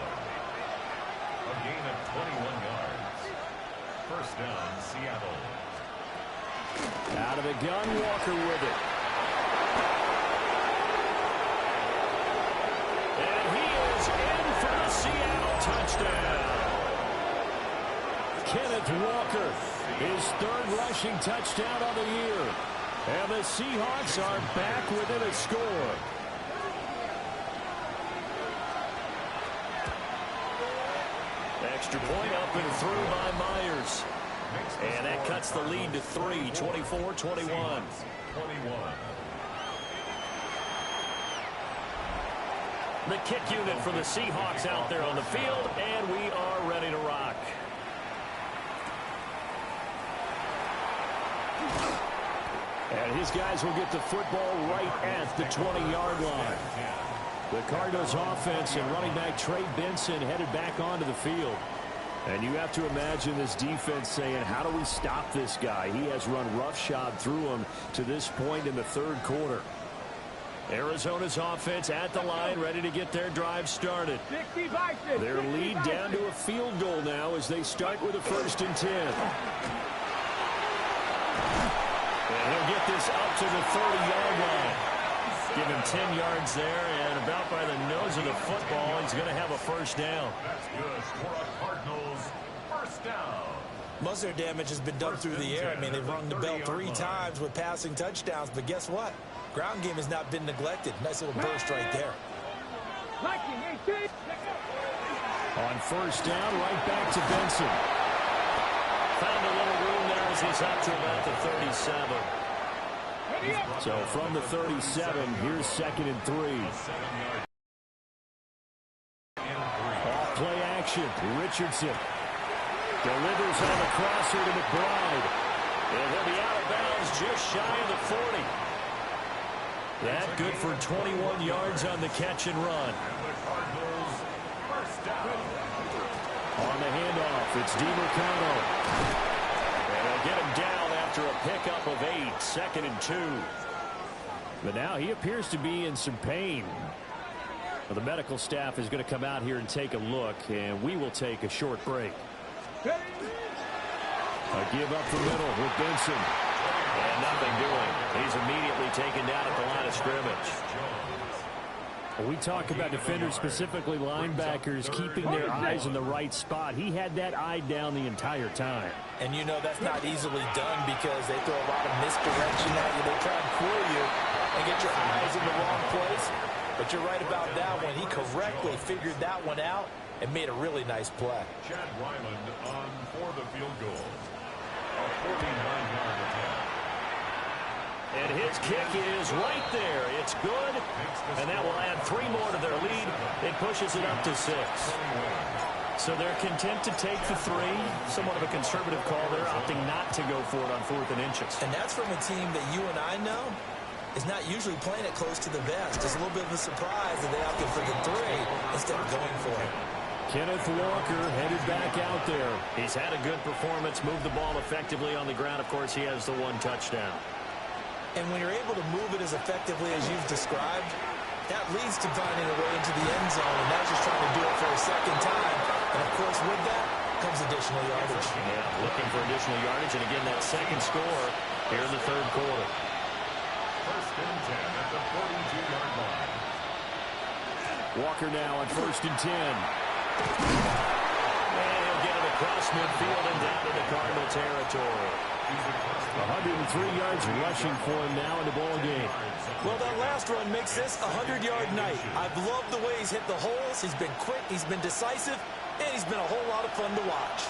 A gain of 21 yards. First down, Seattle. Out of the gun, Walker with it. And he is in for the Seattle touchdown. Kenneth Walker, his third rushing touchdown of the year. And the Seahawks are back within a score. Extra point up and through by Myers. And that cuts the lead to 3, 24-21. The kick unit for the Seahawks out there on the field, and we are ready to rock. And his guys will get the football right at the 20-yard line. The Cardinals offense and running back Trey Benson headed back onto the field. And you have to imagine this defense saying, how do we stop this guy? He has run roughshod through him to this point in the third quarter. Arizona's offense at the line, ready to get their drive started. Their lead down to a field goal now as they start with a 1st and 10. And he'll get this up to the 30-yard line. Give him 10 yards there, and about by the nose of the football, he's going to have a first down. That's good for a Cardinals first down. Most of their damage has been done through the air. I mean, they've rung the bell 3 times with passing touchdowns, but guess what? Ground game has not been neglected. Nice little burst right there. On first down, right back to Benson. Found a little room there as he's up to about the 37. So from the 37, here's 2nd and 3. Off play action. Richardson delivers on the crosser to McBride. And he'll be out of bounds just shy of the 40. That good for 21 yards on the catch and run. On the handoff, it's DiMercado. And they'll get him down after a pickup of 8, 2nd and 2. But now he appears to be in some pain. Well, the medical staff is going to come out here and take a look, and we will take a short break. A give up the middle with Benson. And nothing doing. He's immediately taken down at the line of scrimmage. We talk about defenders, specifically linebackers, keeping their eyes in the right spot. He had that eye down the entire time. And you know that's not easily done because they throw a lot of misdirection at you. They try and fool you and get your eyes in the wrong place. But you're right about that one. He correctly figured that one out and made a really nice play. Chad Ryland on for the field goal. A 49-yard attempt. And his kick is right there. It's good. And that will add 3 more to their lead. It pushes it up to 6. So they're content to take the 3. Somewhat of a conservative call. They're opting not to go for it on 4th and inches. And that's from a team that you and I know is not usually playing it close to the vest. It's a little bit of a surprise that they opted for the 3 instead of going for it. Kenneth Walker headed back out there. He's had a good performance, moved the ball effectively on the ground. Of course, he has the 1 touchdown. And when you're able to move it as effectively as you've described, that leads to finding a way into the end zone, and that's just trying to do it for a second time. And, of course, with that comes additional yardage. Yeah, looking for additional yardage, and again, that second score here in the third quarter. First and 10 at the 42-yard line. Walker now on 1st and 10. And he'll get it across midfield and down to the Cardinal territory. 103 yards rushing for him now in the ball game. Well, that last run makes this a 100-yard night. I've loved the way he's hit the holes. He's been quick, he's been decisive, and he's been a whole lot of fun to watch.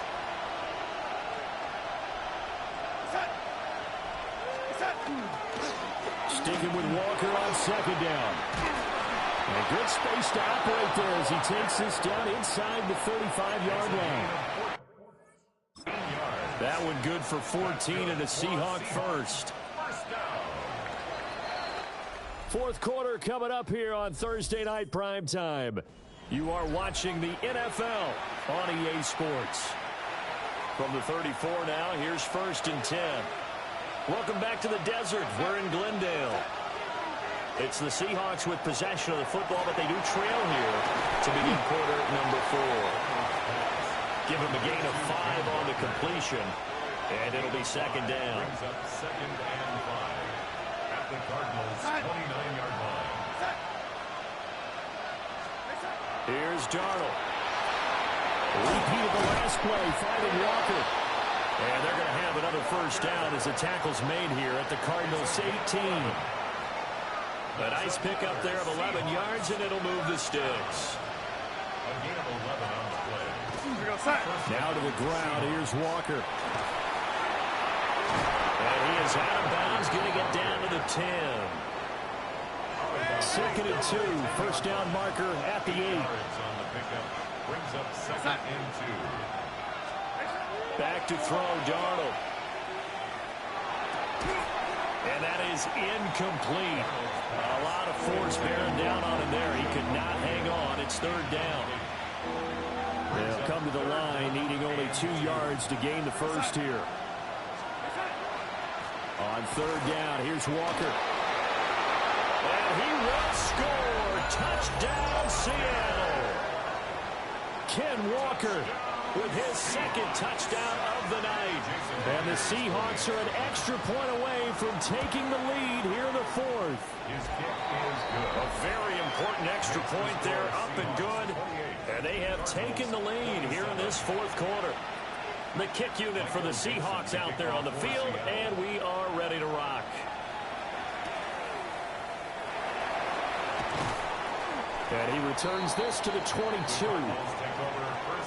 Sticking with Walker on 2nd down. And a good space to operate there as he takes this down inside the 35-yard line. That one good for 14 and a Seahawk first. Fourth quarter coming up here on Thursday Night Primetime. You are watching the NFL on EA Sports. From the 34 now, here's 1st and 10. Welcome back to the desert. We're in Glendale. It's the Seahawks with possession of the football, but they do trail here to begin quarter number 4. Give them a gain of 5 on the completion, and it'll be second down. Brings up second and 5 at the Cardinals' 29-yard line. Here's Darnold. Repeat of the last play, finding Walker. And they're going to have another first down as the tackle's made here at the Cardinals' 18. A nice pickup there of 11 yards, and it'll move the sticks. A gain of 11 on the play. Now to the ground. Here's Walker. And he is out of bounds, getting it down to the 10. Second and 2. First down marker at the 8. On the pickup. Brings up second and 2. Back to throw, Darnold. And that is incomplete. A lot of force bearing down on him there. He could not hang on. It's third down. They'll come to the line, needing only 2 yards to gain the first here. On third down, here's Walker. And he will score. Touchdown, Seattle. Ken Walker with his second touchdown of the night. And the Seahawks are an extra point away from taking the lead here in the 4th. His kick is good. A very important extra point there, up and good. And they have taken the lead here in this 4th quarter. The kick unit for the Seahawks out there on the field, and we are ready to rock. And he returns this to the 22.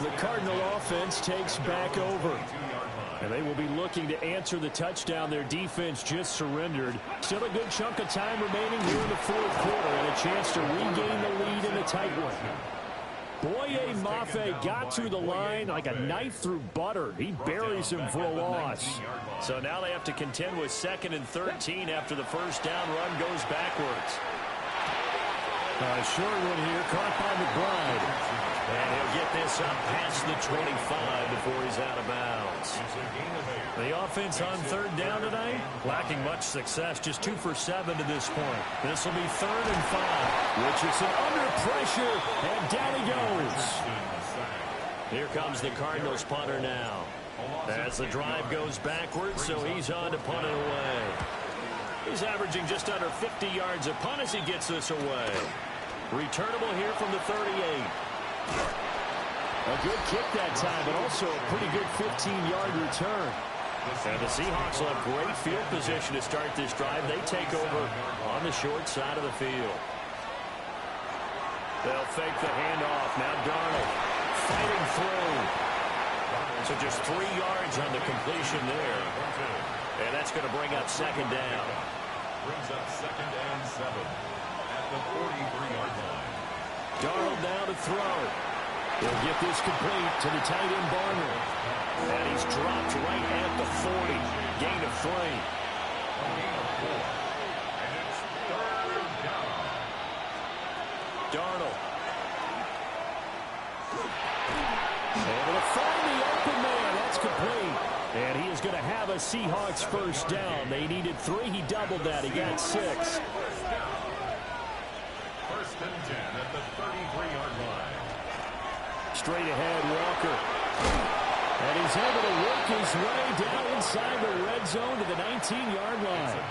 The Cardinal offense takes back over. And they will be looking to answer the touchdown their defense just surrendered. Still a good chunk of time remaining here in the 4th quarter, and a chance to regain the lead in a tight one. Boye Mafe got to the line like a knife through butter. He buries him for a loss. So now they have to contend with 2nd and 13 after the first down run goes backwards. A short one here, caught by McBride. And he'll get this up past the 25 before he's out of bounds. The offense on third down tonight, lacking much success, just 2 for 7 to this point. This will be 3rd and 5. Richardson under pressure, and down he goes. Here comes the Cardinals punter now. As the drive goes backwards, so he's on to punt it away. He's averaging just under 50 yards a punt as he gets this away. Returnable here from the 38. A good kick that time, but also a pretty good 15-yard return. And the Seahawks will have great field position to start this drive. They take over on the short side of the field. They'll fake the handoff. Now Darnold fighting through. So just 3 yards on the completion there. And that's going to bring up second down. Brings up 2nd and 7 at the 43-yard line. Darnold now to throw. He'll get this complete to the tight end Barner. And he's dropped right at the 40. Gain of 3. A gain of 4. And it's 3rd down. Darnold. Able to find the open man. That's complete. And he is going to have a Seahawks first down. They needed 3. He doubled that. He got 6. 1st and 10 at the 33-yard line. Straight ahead, Walker. And he's able to work his way down inside the red zone to the 19-yard line.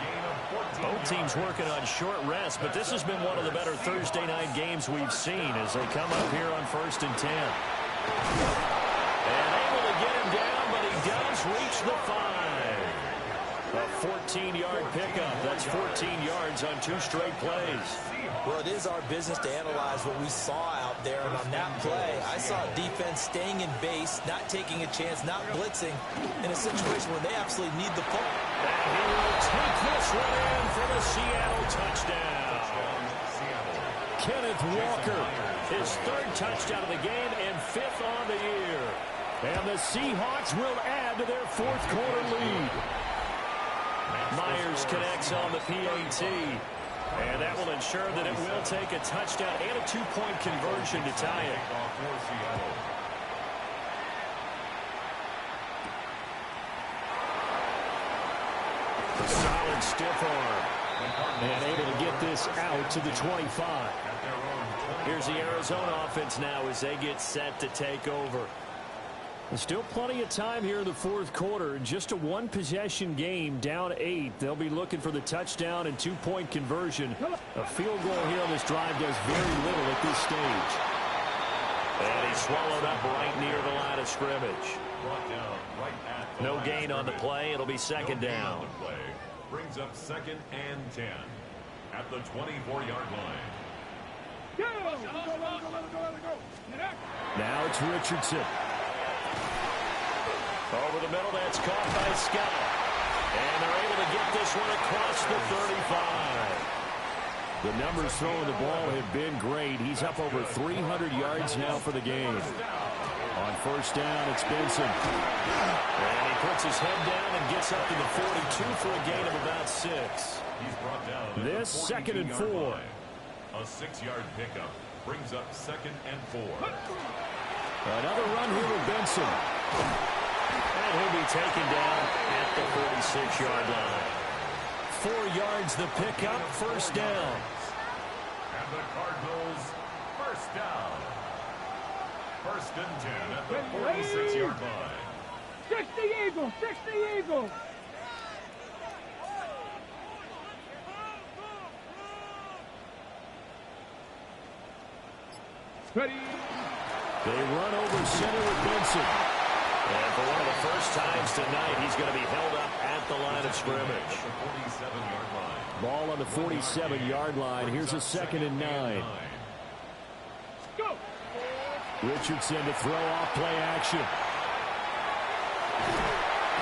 Both teams working on short rest, but this has been one of the better Thursday night games we've seen as they come up here on 1st and 10. And able to get him down, but he does reach the 5. A 14-yard pickup. That's 14 yards on 2 straight plays. Well, it is our business to analyze what we saw out there. And on that play, I saw defense staying in base, not taking a chance, not blitzing in a situation where they absolutely need the football. And he will take this one in for the Seattle touchdown. Kenneth Walker, his 3rd touchdown of the game and 5th on the year. And the Seahawks will add to their 4th quarter lead. Myers connects on the PAT. And that will ensure that it will take a touchdown and a 2-point conversion to tie it. The solid stiff arm. And able to get this out to the 25. Here's the Arizona offense now as they get set to take over. There's still plenty of time here in the fourth quarter. Just a one-possession game, down 8. They'll be looking for the touchdown and two-point conversion. A field goal here on this drive does very little at this stage. And he's swallowed up right near the line of scrimmage. No gain on the play. It'll be second down. Brings up second and 10 at the 24-yard line. Now it's Richardson. Over the middle, that's caught by Scott. And they're able to get this one across the 35. The numbers throwing the ball have been great. He's up over 300 yards now for the game. On first down, it's Benson. And he puts his head down and gets up to the 42 for a gain of about 6. He's brought down this second and 4. A 6-yard pickup brings up second and 4. Another run here with Benson. And he'll be taken down at the 46-yard line. 4 yards the pickup, first down. And the Cardinals first down. First and 10 at the 46-yard line. 60 Eagles, 60 Eagles. Ready. They run over center with Benson. And for one of the first times tonight, he's going to be held up at the line of scrimmage. Ball on the 47-yard line. Here's a second and 9. Go. Richardson to throw off play action.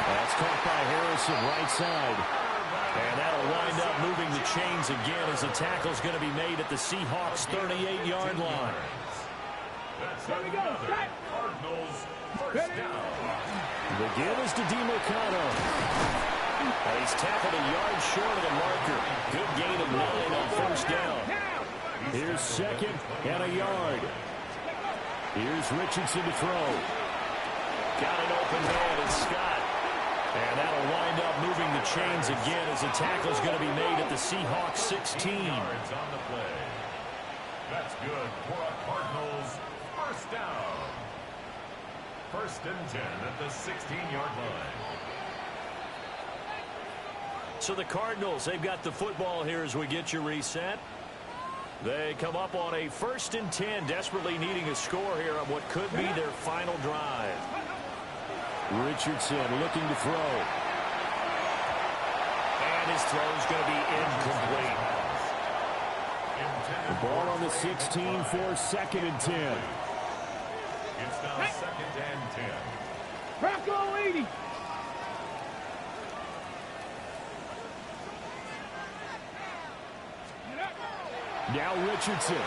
That's caught by Harrison, right side. And that'll wind up moving the chains again as the tackle's going to be made at the Seahawks' 38-yard line. There we go. Cardinals first down. The give is to DeMercado. He's tackled a yard short of the marker. Good gain of 9 on first down. Here's second and a yard. Here's Richardson to throw. Got an open man in Scott. And that'll wind up moving the chains again as the tackle's going to be made at the Seahawks 16. Yards on the play. That's good for a Cardinals first down. First and 10 at the 16-yard line. So the Cardinals, they've got the football here as we get you reset. They come up on a first and 10, desperately needing a score here on what could be their final drive. Richardson looking to throw. And his throw's going to be incomplete. The ball on the 16 for second and 10. It's now second and 10. Bronco 80. Now Richardson.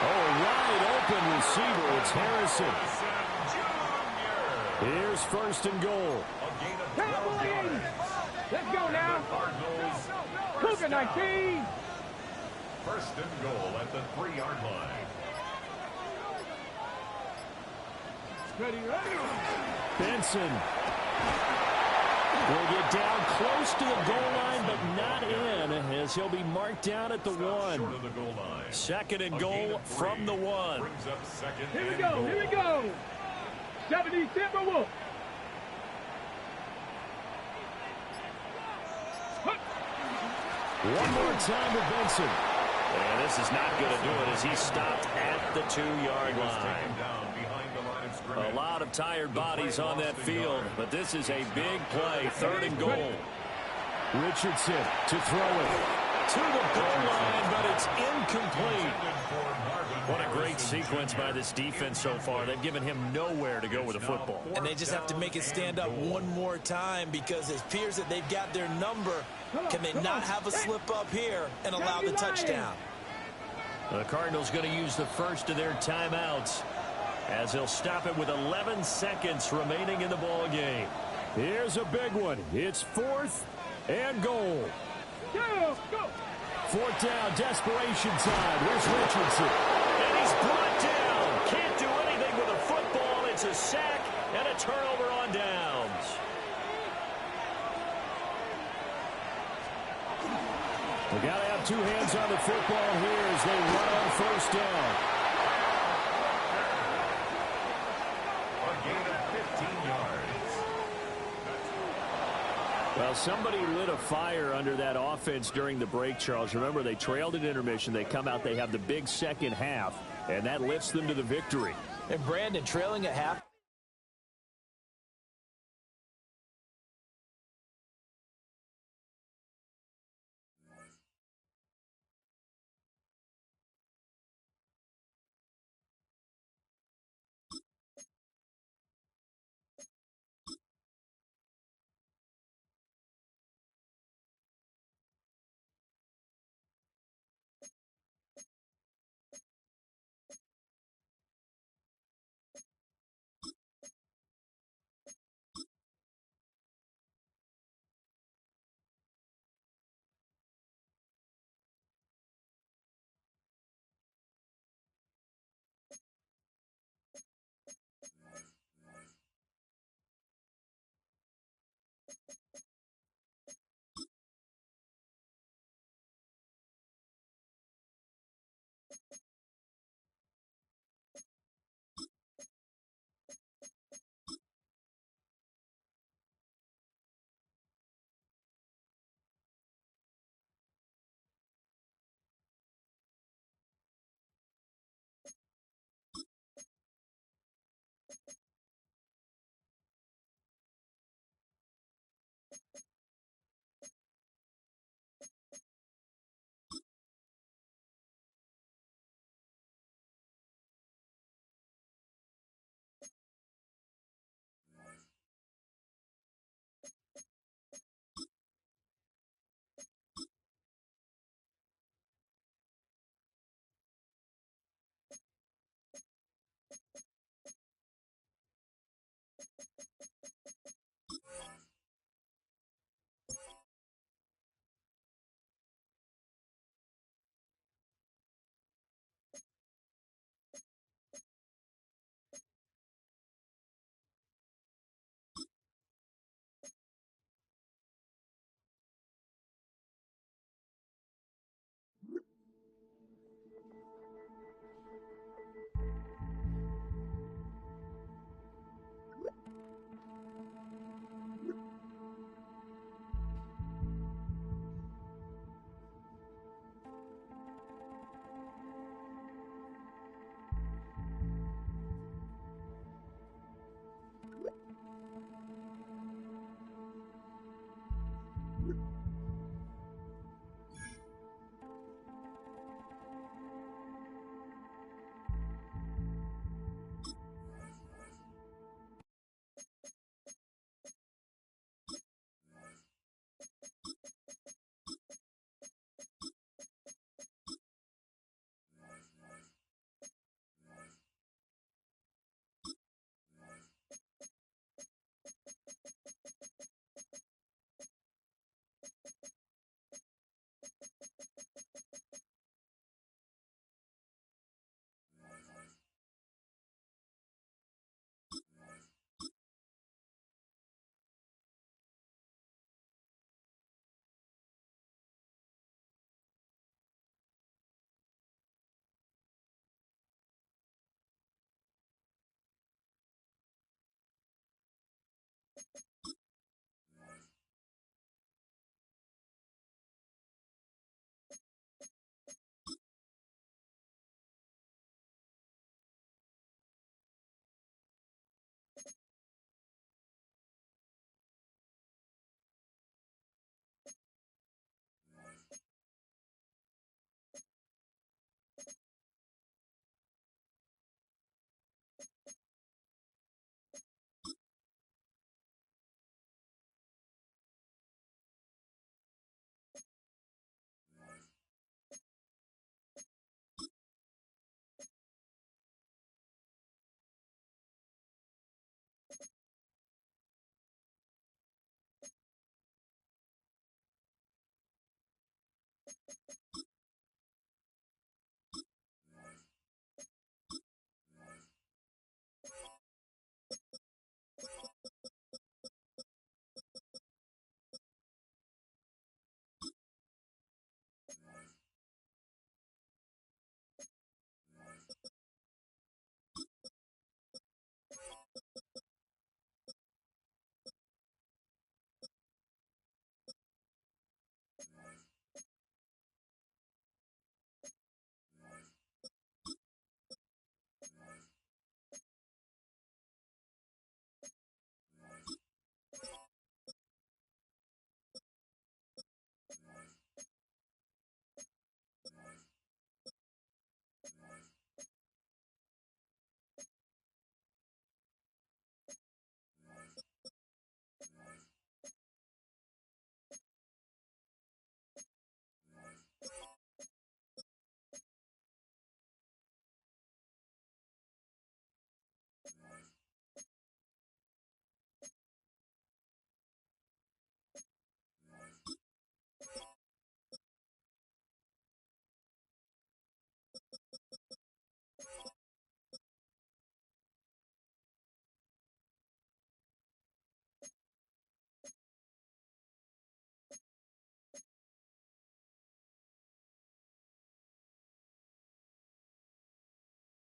Oh, wide open receiver. It's Harrison. Here's first and goal. Let's go now. Cougar 19. First and goal at the 3-yard line. Ready, ready. Benson will get down close to the goal line, but not in, as he'll be marked down at the 1. Short of the goal line. Second and goal from the 1. Brings up second Here we and go, goal. here we go. 70 Timberwolves. One more time with Benson. And this is not going to do it as he's stopped at the 2-yard line. A lot of tired bodies on that field, but this is a big play, third and goal. Richardson to throw it. To the goal line, but it's incomplete. What a great sequence by this defense so far. They've given him nowhere to go with the football. And they just have to make it stand up one more time because it appears that they've got their number. Can they not have a slip up here and allow the touchdown? The Cardinals going to use the first of their timeouts as they'll stop it with 11 seconds remaining in the ball game. Here's a big one. It's 4th and goal. Go, go. 4th down, desperation time. Here's Richardson. And he's brought down. Can't do anything with a football. It's a sack and a turnover on downs. They got to have two hands on the football here as they run on first down. A gain of 15 yards. Well, somebody lit a fire under that offense during the break, Charles. Remember, they trailed at intermission. They come out, they have the big second half, and that lifts them to the victory. And Brandon, trailing at half.